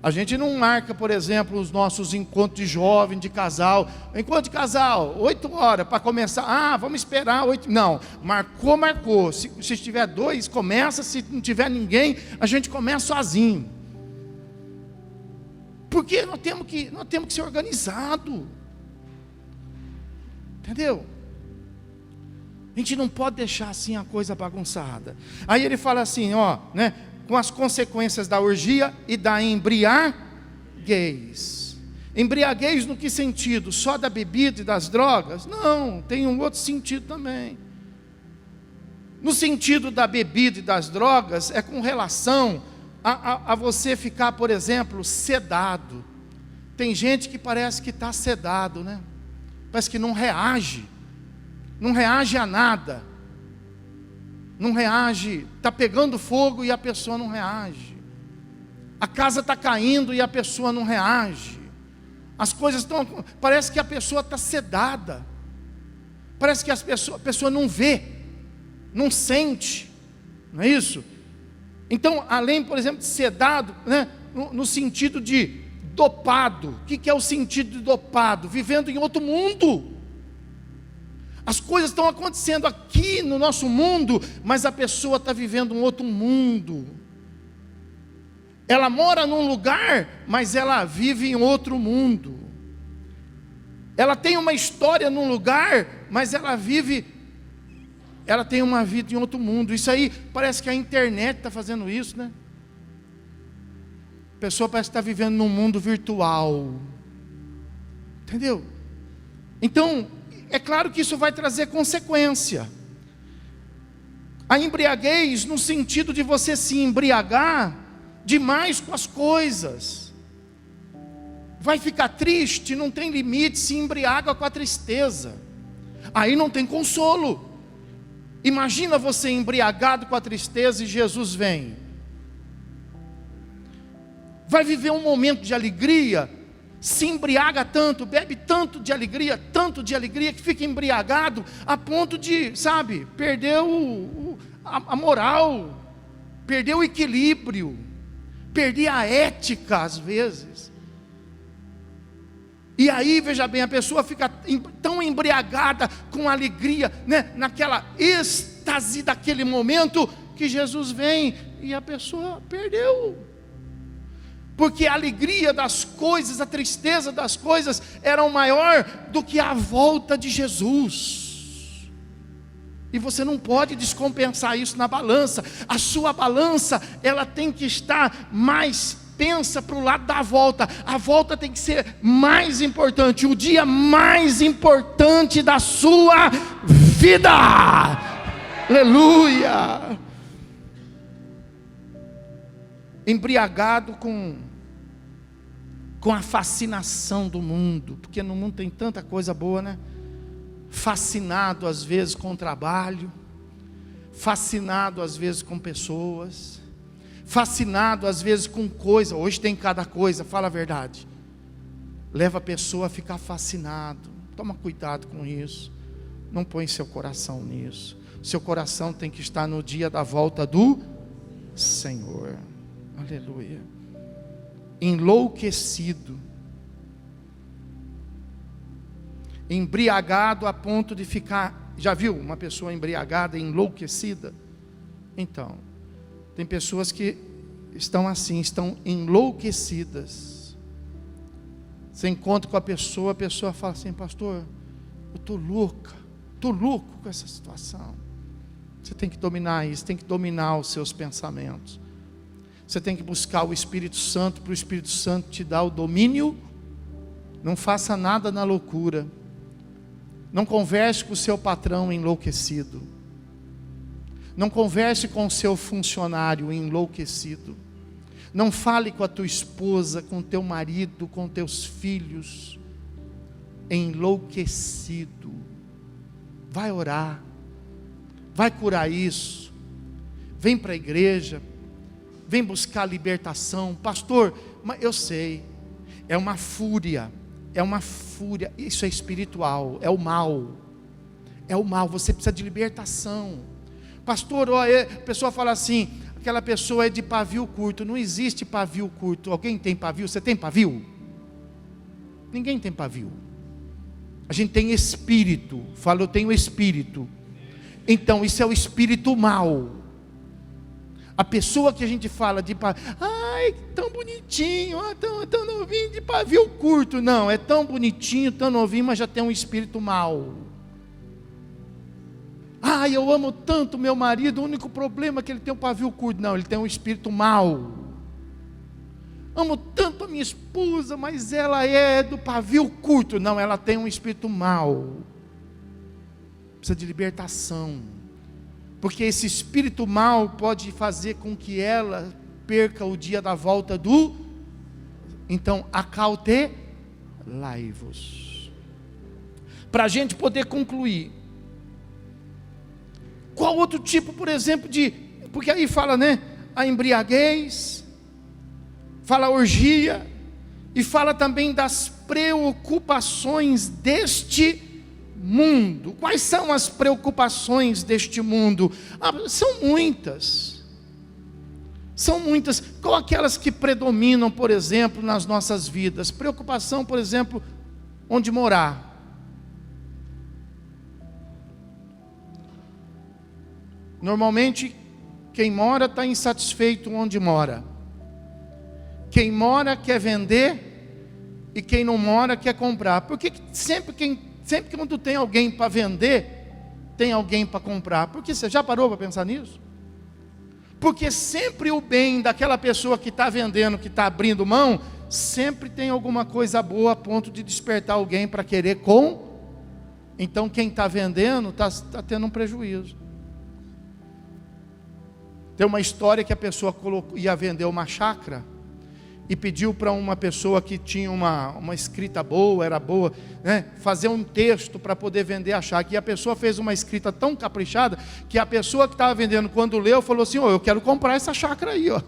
A gente não marca, por exemplo, os nossos encontros de jovem, de casal. Encontro de casal, 8 horas para começar. Vamos esperar 8. Não, marcou. Se tiver 2, começa. Se não tiver ninguém, a gente começa sozinho. Porque nós temos que ser organizado. Entendeu? A gente não pode deixar assim a coisa bagunçada. Aí ele fala assim, né? Com as consequências da orgia e da embriaguez. Embriaguez no que sentido? Só da bebida e das drogas? Não, tem um outro sentido também. No sentido da bebida e das drogas, é com relação a você ficar, por exemplo, sedado. Tem gente que parece que está sedado, né? Parece que não reage a nada. Não reage, está pegando fogo e a pessoa não reage. A casa está caindo e a pessoa não reage. As coisas estão, parece que a pessoa está sedada. Parece que a pessoa não vê, não sente, não é isso? Então, além, por exemplo, de sedado, né, no sentido de dopado. O que é o sentido de dopado? Vivendo em outro mundo. As coisas estão acontecendo aqui no nosso mundo, mas a pessoa está vivendo um outro mundo. Ela mora num lugar, mas ela vive em outro mundo. Ela tem uma história num lugar, mas ela tem uma vida em outro mundo. Isso aí, parece que a internet está fazendo isso, né? A pessoa parece que está vivendo num mundo virtual. Entendeu? Então, é claro que isso vai trazer consequência. A embriaguez no sentido de você se embriagar demais com as coisas. Vai ficar triste, não tem limite, se embriaga com a tristeza. Aí não tem consolo. Imagina você embriagado com a tristeza e Jesus vem. Vai viver um momento de alegria, se embriaga tanto, bebe tanto de alegria, que fica embriagado a ponto de, sabe, perder a moral, perder o equilíbrio, perder a ética às vezes. E aí, veja bem, a pessoa fica tão embriagada com alegria, né, naquela êxtase daquele momento, que Jesus vem e a pessoa perdeu. Porque a alegria das coisas, a tristeza das coisas era maior do que a volta de Jesus. E você não pode descompensar isso na balança. A sua balança, ela tem que estar mais pensa para o lado da volta. A volta tem que ser mais importante, o dia mais importante da sua vida. Aleluia. Embriagado com a fascinação do mundo, porque no mundo tem tanta coisa boa, né? Fascinado às vezes com o trabalho, fascinado às vezes com pessoas, fascinado às vezes com coisa. Hoje tem cada coisa, fala a verdade, leva a pessoa a ficar fascinado. Toma cuidado com isso, não põe seu coração nisso. Seu coração tem que estar no dia da volta do Senhor. Aleluia. Enlouquecido, embriagado a ponto de ficar. Já viu uma pessoa embriagada, enlouquecida? Então, tem pessoas que estão assim, estão enlouquecidas. Você encontra com a pessoa fala assim: pastor, eu estou louca, estou louco com essa situação. Você tem que dominar isso, tem que dominar os seus pensamentos. Você tem que buscar o Espírito Santo, para o Espírito Santo te dar o domínio. Não faça nada na loucura. Não converse com o seu patrão enlouquecido. Não converse com o seu funcionário enlouquecido. Não fale com a tua esposa, com o teu marido, com teus filhos enlouquecido. Vai orar. Vai curar isso. Vem para a igreja. Vem buscar libertação. Pastor, mas eu sei, é uma fúria, isso é espiritual, é o mal, você precisa de libertação. Pastor, a pessoa fala assim, aquela pessoa é de pavio curto. Não existe pavio curto. Alguém tem pavio? Você tem pavio? Ninguém tem pavio. A gente tem espírito. Fala, eu tenho espírito. Então isso é o espírito mau. A pessoa que a gente fala de pavio, ai, tão bonitinho, tão novinho, de pavio curto. Não, é tão bonitinho, tão novinho, mas já tem um espírito mau. Ai, eu amo tanto meu marido, o único problema é que ele tem um pavio curto. Não, ele tem um espírito mau. Amo tanto a minha esposa, mas ela é do pavio curto. Não, ela tem um espírito mau. Precisa de libertação. Porque esse espírito mau pode fazer com que ela perca o dia da volta do... Então, acautelai-vos. Para a gente poder concluir. Qual outro tipo, por exemplo, de... Porque aí fala, né? A embriaguez, fala a orgia, e fala também das preocupações deste mundo. Quais são as preocupações deste mundo? São muitas. Qual aquelas que predominam, por exemplo, nas nossas vidas? Preocupação, por exemplo, onde morar. Normalmente, quem mora está insatisfeito onde mora. Quem mora quer vender, e quem não mora quer comprar. Porque sempre quando tem alguém para vender, tem alguém para comprar. Porque você já parou para pensar nisso? Porque sempre o bem daquela pessoa que está vendendo, que está abrindo mão, sempre tem alguma coisa boa a ponto de despertar alguém para querer comprar. Então quem está vendendo está tendo um prejuízo. Tem uma história que a pessoa ia vender uma chácara e pediu para uma pessoa que tinha uma escrita boa, era boa, né, fazer um texto para poder vender a chácara. E a pessoa fez uma escrita tão caprichada que a pessoa que estava vendendo, quando leu, falou assim: eu quero comprar essa chácara aí, ó.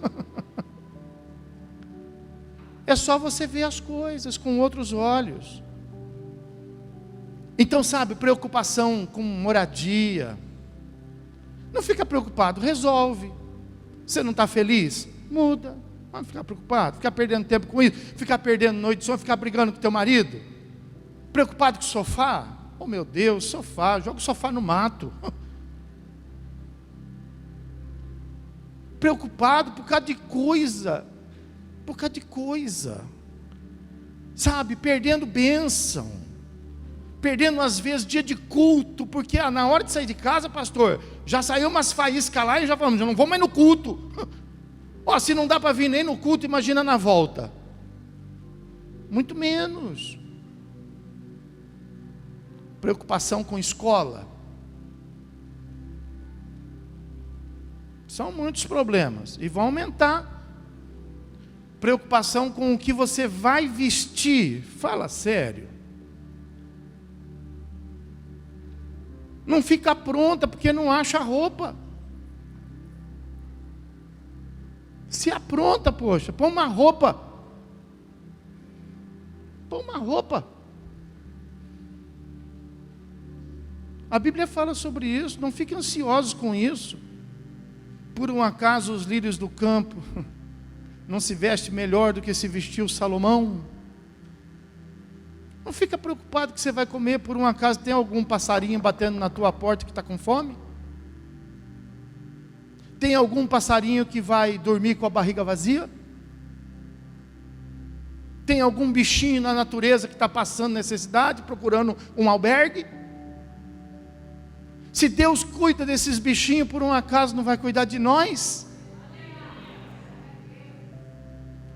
É só você ver as coisas com outros olhos. Então, sabe, preocupação com moradia. Não fica preocupado, resolve. Você não está feliz? Muda. Não ficar preocupado, ficar perdendo tempo com isso, ficar perdendo noite de sono, ficar brigando com teu marido. Preocupado com o sofá? Oh meu Deus, sofá, joga o sofá no mato. Preocupado por causa de coisa. Por causa de coisa, sabe, perdendo bênção, perdendo às vezes dia de culto, porque na hora de sair de casa, pastor, já saiu umas faíscas lá e já falamos, já não vou mais no culto. Se não dá para vir nem no culto, imagina na volta, muito menos. Preocupação com escola, são muitos problemas, e vão aumentar. Preocupação com o que você vai vestir. Fala sério. Não fica pronta porque não acha roupa. Se apronta, poxa, põe uma roupa. Põe uma roupa. A Bíblia fala sobre isso. Não fiquem ansiosos com isso. Por um acaso os lírios do campo não se veste melhor do que se vestiu Salomão? Não fica preocupado que você vai comer, por um acaso tem algum passarinho batendo na tua porta que está com fome? Tem algum passarinho que vai dormir com a barriga vazia? Tem algum bichinho na natureza que está passando necessidade, procurando um albergue? Se Deus cuida desses bichinhos, por um acaso não vai cuidar de nós?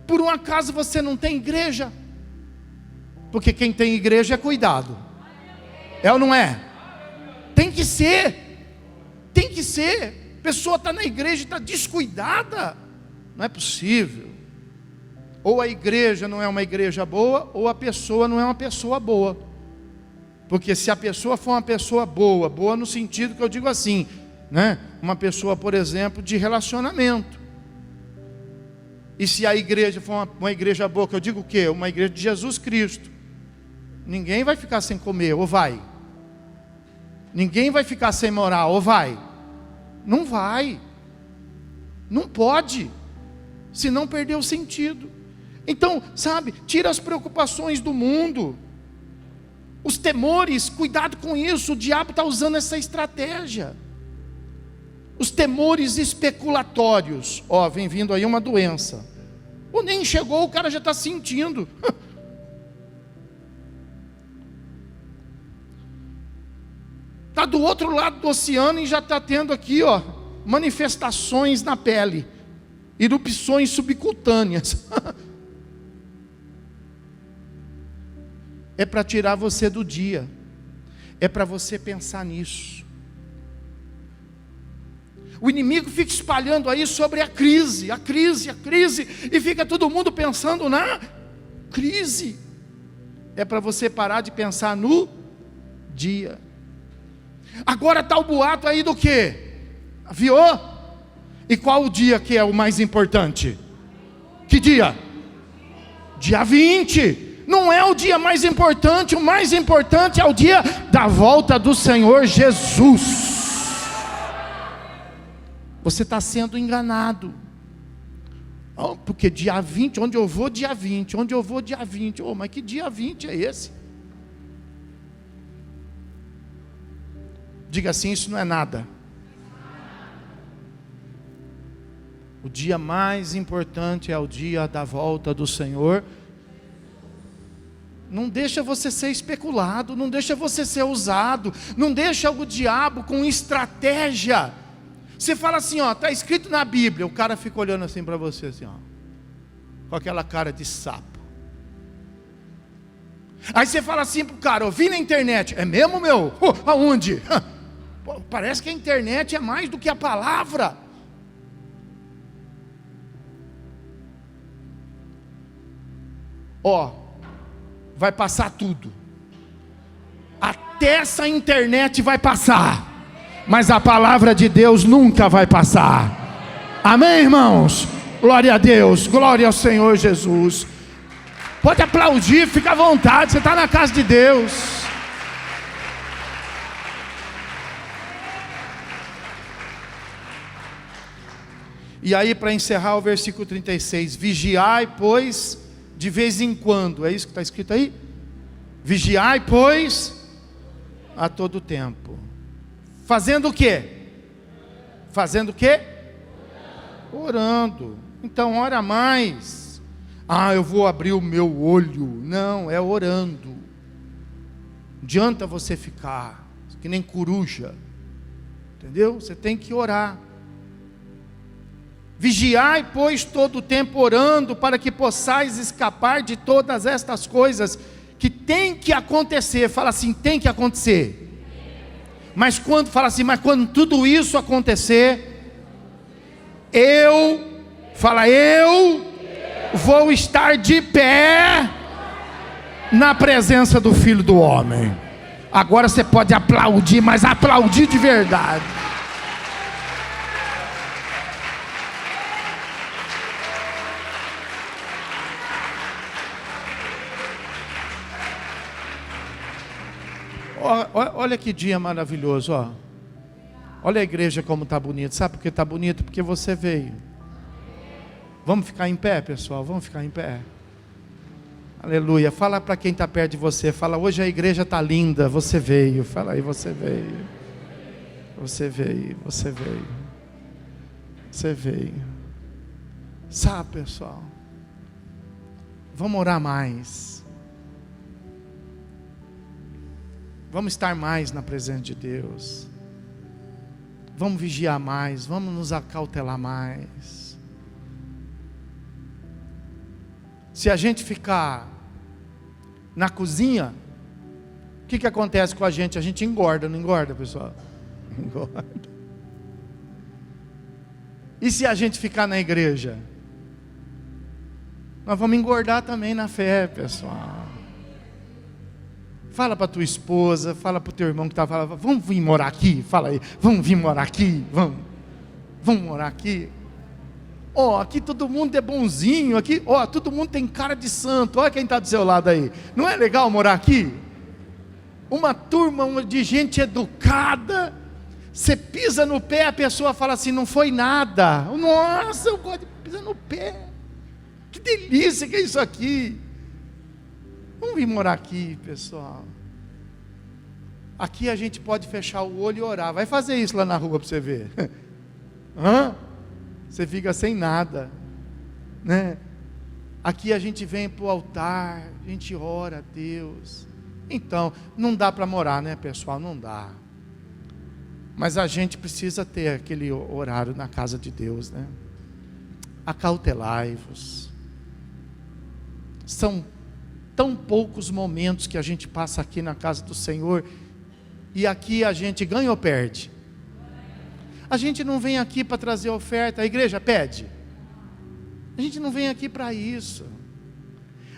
Por um acaso você não tem igreja? Porque quem tem igreja é cuidado. É ou não é? Tem que ser. Tem que ser. A pessoa está na igreja e está descuidada. Não é possível. Ou a igreja não é uma igreja boa, ou a pessoa não é uma pessoa boa. Porque se a pessoa for uma pessoa boa, boa no sentido que eu digo assim, né? Uma pessoa, por exemplo, de relacionamento. E se a igreja for uma igreja boa, que eu digo o quê? Uma igreja de Jesus Cristo. Ninguém vai ficar sem comer, ou vai? Ninguém vai ficar sem morar, ou vai? Não vai. Não pode. Senão perdeu o sentido. Então, sabe, tira as preocupações do mundo. Os temores, cuidado com isso. O diabo está usando essa estratégia. Os temores especulatórios. Vem vindo aí uma doença. Nem chegou, o cara já está sentindo. Está do outro lado do oceano e já está tendo aqui, manifestações na pele. Erupções subcutâneas. É para tirar você do dia. É para você pensar nisso. O inimigo fica espalhando aí sobre a crise, e fica todo mundo pensando na crise. É para você parar de pensar no dia. Agora está o boato aí do quê? Viu? E qual o dia que é o mais importante? Que dia? Dia 20. Não é o dia mais importante, o mais importante é o dia da volta do Senhor Jesus. Você está sendo enganado. Porque dia 20, onde eu vou dia 20, onde eu vou dia 20. Mas que dia 20 é esse? Diga assim, isso não é nada. O dia mais importante é o dia da volta do Senhor. Não deixa você ser especulado, não deixa você ser usado, não deixa o diabo com estratégia. Você fala assim, está escrito na Bíblia, o cara fica olhando assim para você, assim, com aquela cara de sapo. Aí você fala assim pro cara: eu vi na internet. É mesmo, meu? Aonde? Pô, parece que a internet é mais do que a palavra. Ó, vai passar tudo. Até essa internet vai passar, mas a palavra de Deus nunca vai passar. Amém, irmãos? Glória a Deus, glória ao Senhor Jesus. Pode aplaudir, fica à vontade, você está na casa de Deus. E aí, para encerrar, o versículo 36: vigiai, pois, de vez em quando. É isso que está escrito aí? Vigiai, pois, a todo tempo. Fazendo o quê? Fazendo o quê? Orando. Então ora mais. Eu vou abrir o meu olho. Não, é orando. Não adianta você ficar que nem coruja, entendeu? Você tem que orar. Vigiai, pois, todo o tempo orando, para que possais escapar de todas estas coisas que tem que acontecer. Fala assim: tem que acontecer. Mas quando fala assim, mas quando tudo isso acontecer, eu vou estar de pé na presença do Filho do Homem. Agora você pode aplaudir, mas aplaudir de verdade. Olha que dia maravilhoso, ó. Olha a igreja como está bonita. Sabe por que está bonito? Porque você veio. Vamos ficar em pé, pessoal? Vamos ficar em pé. Aleluia. Fala para quem está perto de você. Fala: hoje a igreja está linda. Você veio. Fala aí: você veio. Você veio. Você veio. Você veio. Sabe, pessoal? Vamos orar mais. Vamos estar mais na presença de Deus. Vamos vigiar mais. Vamos nos acautelar mais. Se a gente ficar na cozinha, o que acontece com a gente? A gente engorda, não engorda, pessoal? Engorda. E se a gente ficar na igreja? Nós vamos engordar também na fé, pessoal. Fala para tua esposa, fala para o teu irmão que está falando: vamos vir morar aqui? Fala aí: vamos vir morar aqui? Vamos morar aqui? Aqui todo mundo é bonzinho, aqui, todo mundo tem cara de santo. Olha quem está do seu lado aí. Não é legal morar aqui? Uma turma de gente educada. Você pisa no pé, a pessoa fala assim: não foi nada. Nossa, eu gosto de pisar no pé. Que delícia que é isso aqui. Vamos vir morar aqui, pessoal. Aqui a gente pode fechar o olho e orar. Vai fazer isso lá na rua para você ver. Você fica sem nada, né? Aqui a gente vem para o altar, a gente ora a Deus. Então, não dá para morar, né, pessoal? Não dá. Mas a gente precisa ter aquele horário na casa de Deus, né? Acautelai-vos. São tão poucos momentos que a gente passa aqui na casa do Senhor, e aqui a gente ganha ou perde? A gente não vem aqui para trazer oferta. A igreja pede. A gente não vem aqui para isso.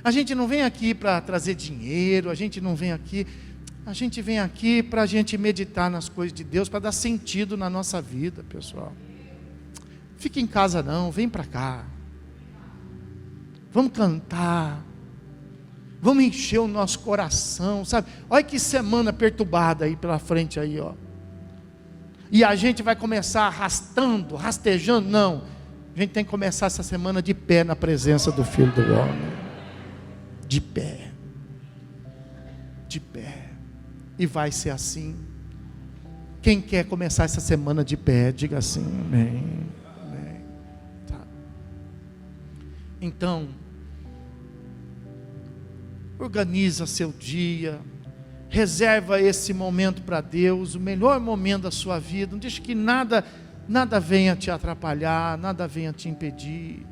A gente não vem aqui para trazer dinheiro. A gente não vem aqui. A gente vem aqui para a gente meditar nas coisas de Deus, para dar sentido na nossa vida, pessoal. Fica em casa não, vem para cá. Vamos cantar. Vamos encher o nosso coração, sabe? Olha que semana perturbada aí pela frente aí, ó. E a gente vai começar arrastando, rastejando? Não. A gente tem que começar essa semana de pé na presença do Filho do Homem. De pé. De pé. E vai ser assim. Quem quer começar essa semana de pé, diga assim: amém. Amém. Tá. Então, organiza seu dia. Reserva esse momento para Deus, o melhor momento da sua vida. Não deixe que nada venha te atrapalhar, nada venha te impedir.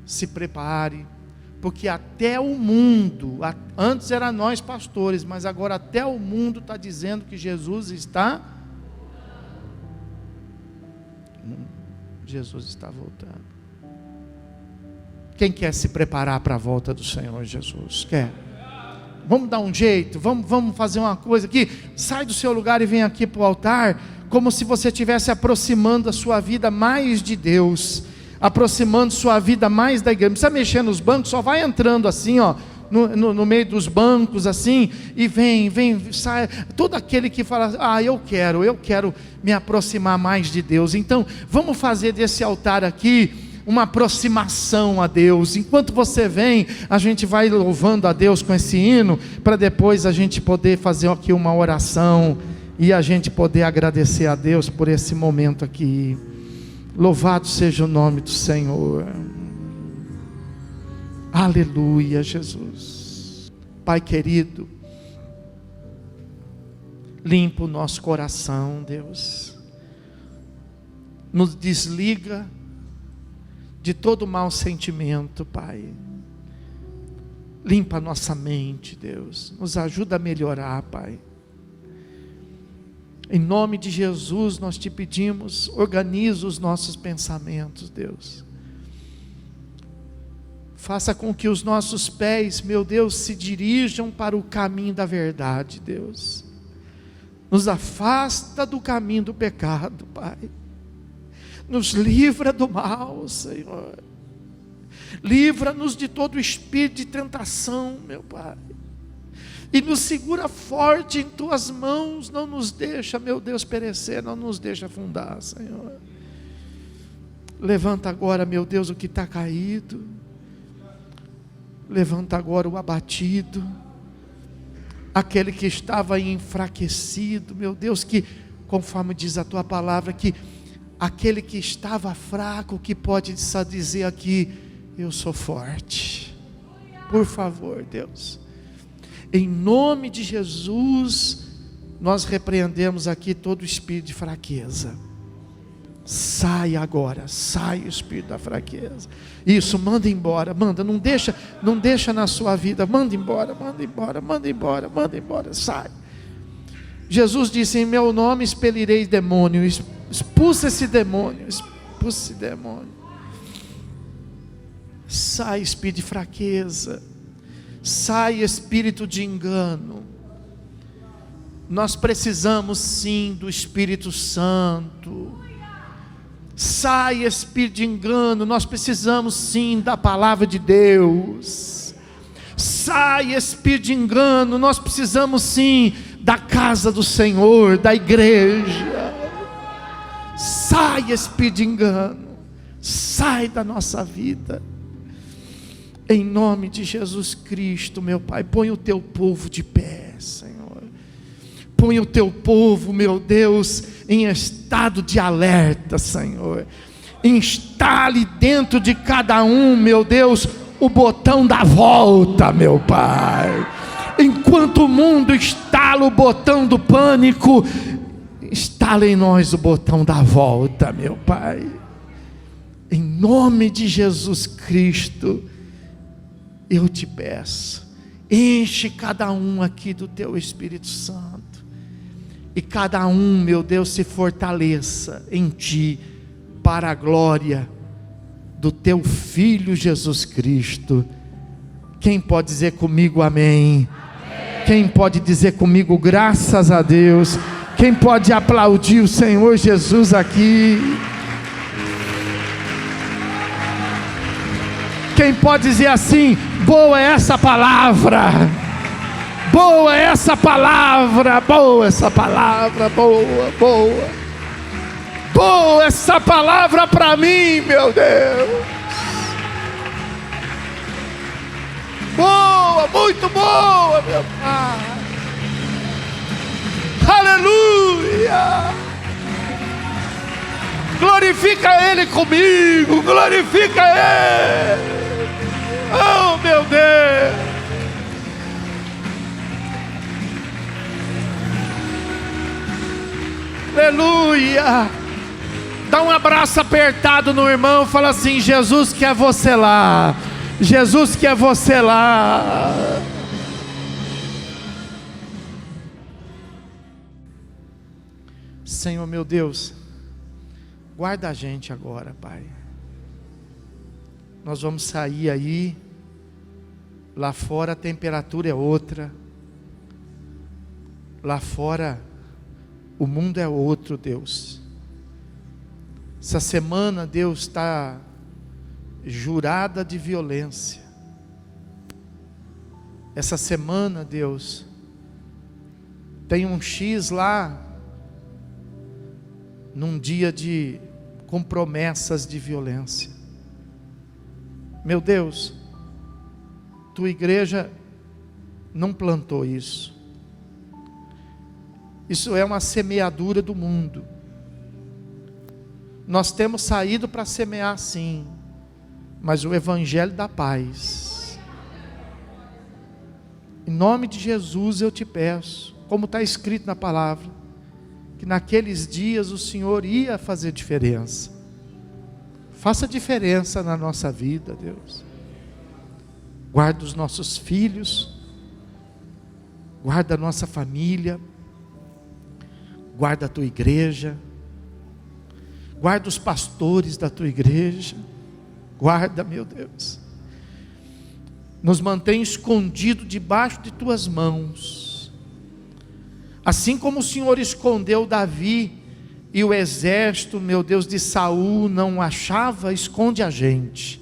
Se prepare, Porque até o mundo, antes era nós pastores, mas agora até o mundo está dizendo que Jesus está voltando. Quem quer se preparar para a volta do Senhor Jesus? Quer? Vamos dar um jeito, vamos fazer uma coisa aqui. Sai do seu lugar e vem aqui para o altar, como se você estivesse aproximando a sua vida mais de Deus, aproximando sua vida mais da igreja. Não precisa mexer nos bancos, só vai entrando assim, ó, no meio dos bancos assim, e vem, sai. Todo aquele que fala, eu quero me aproximar mais de Deus. Então vamos fazer desse altar aqui uma aproximação a Deus. Enquanto você vem, a gente vai louvando a Deus com esse hino, para depois a gente poder fazer aqui uma oração, e a gente poder agradecer a Deus por esse momento aqui. Louvado seja o nome do Senhor. Aleluia, Jesus. Pai querido, limpa o nosso coração, Deus. Nos desliga de todo mau sentimento, Pai. Limpa a nossa mente, Deus. Nos ajuda a melhorar, Pai. Em nome de Jesus nós te pedimos, organiza os nossos pensamentos, Deus. Faça com que os nossos pés, meu Deus, se dirijam para o caminho da verdade, Deus. Nos afasta do caminho do pecado, Pai. Nos livra do mal, Senhor. Livra-nos de todo espírito de tentação, meu Pai. E nos segura forte em tuas mãos. Não nos deixa, meu Deus, perecer. Não nos deixa afundar, Senhor. Levanta agora, meu Deus, o que está caído. Levanta agora o abatido. Aquele que estava enfraquecido, meu Deus, que conforme diz a tua palavra, que aquele que estava fraco, que pode só dizer aqui, eu sou forte. Por favor, Deus, em nome de Jesus, nós repreendemos aqui todo o espírito de fraqueza. Sai agora, sai o espírito da fraqueza. Isso, manda embora, não deixa na sua vida, manda embora, sai. Jesus disse, em meu nome expelirei demônio. Expulsa esse demônio. Sai espírito de fraqueza. Sai espírito de engano. Nós precisamos sim do Espírito Santo. Sai espírito de engano. Nós precisamos sim da palavra de Deus. Sai espírito de engano. Nós precisamos sim da casa do Senhor, da igreja. Sai espírito de engano, sai da nossa vida, em nome de Jesus Cristo, meu Pai. Põe o teu povo de pé, Senhor. Põe o teu povo, meu Deus, em estado de alerta, Senhor. Instale dentro de cada um, meu Deus, o botão da volta, meu Pai. Enquanto o mundo instala o botão do pânico, instala em nós o botão da volta, meu Pai. Em nome de Jesus Cristo, eu te peço, enche cada um aqui do teu Espírito Santo, e cada um, meu Deus, se fortaleça em ti, para a glória do teu Filho Jesus Cristo. Quem pode dizer comigo amém? Quem pode dizer comigo graças a Deus? Quem pode aplaudir o Senhor Jesus aqui? Quem pode dizer assim, boa é essa palavra, boa é essa palavra, boa essa palavra, boa essa palavra para mim, meu Deus. Boa, muito boa, meu Pai. Aleluia. Glorifica Ele comigo, glorifica Ele. Oh, meu Deus. Aleluia. Dá um abraço apertado no irmão, fala assim, Jesus quer você lá. Jesus quer você lá. Senhor meu Deus, guarda a gente agora, Pai. Nós vamos sair aí, lá fora a temperatura é outra, lá fora o mundo é outro, Deus. Essa semana, Deus, está jurada de violência. Essa semana, Deus, tem um X lá, num dia com promessas de violência. Meu Deus, tua igreja não plantou isso. Isso é uma semeadura do mundo. Nós temos saído para semear sim, mas o evangelho da paz. Em nome de Jesus eu te peço, como está escrito na palavra, que naqueles dias o Senhor ia fazer diferença. Faça diferença na nossa vida, Deus. Guarda os nossos filhos, guarda a nossa família, guarda a tua igreja, guarda os pastores da tua igreja, guarda, meu Deus, nos mantém escondido debaixo de tuas mãos, assim como o Senhor escondeu Davi e o exército, meu Deus, de Saul não achava, esconde a gente,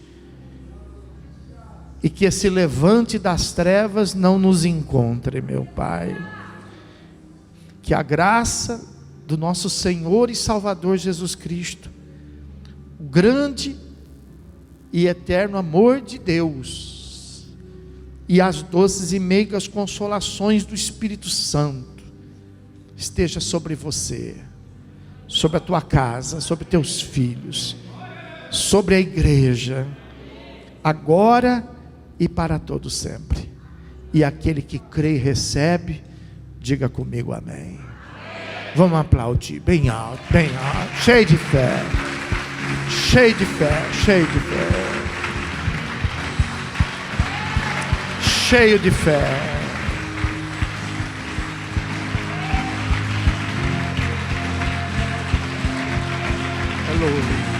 e que esse levante das trevas não nos encontre, meu Pai. Que a graça do nosso Senhor e Salvador Jesus Cristo, o grande e eterno amor de Deus, e as doces e meigas consolações do Espírito Santo, esteja sobre você, sobre a tua casa, sobre teus filhos, sobre a igreja, agora e para todo sempre. E aquele que crê e recebe, diga comigo amém. Vamos aplaudir bem alto, cheio de fé, cheio de fé, cheio de fé, cheio de fé. Aleluia.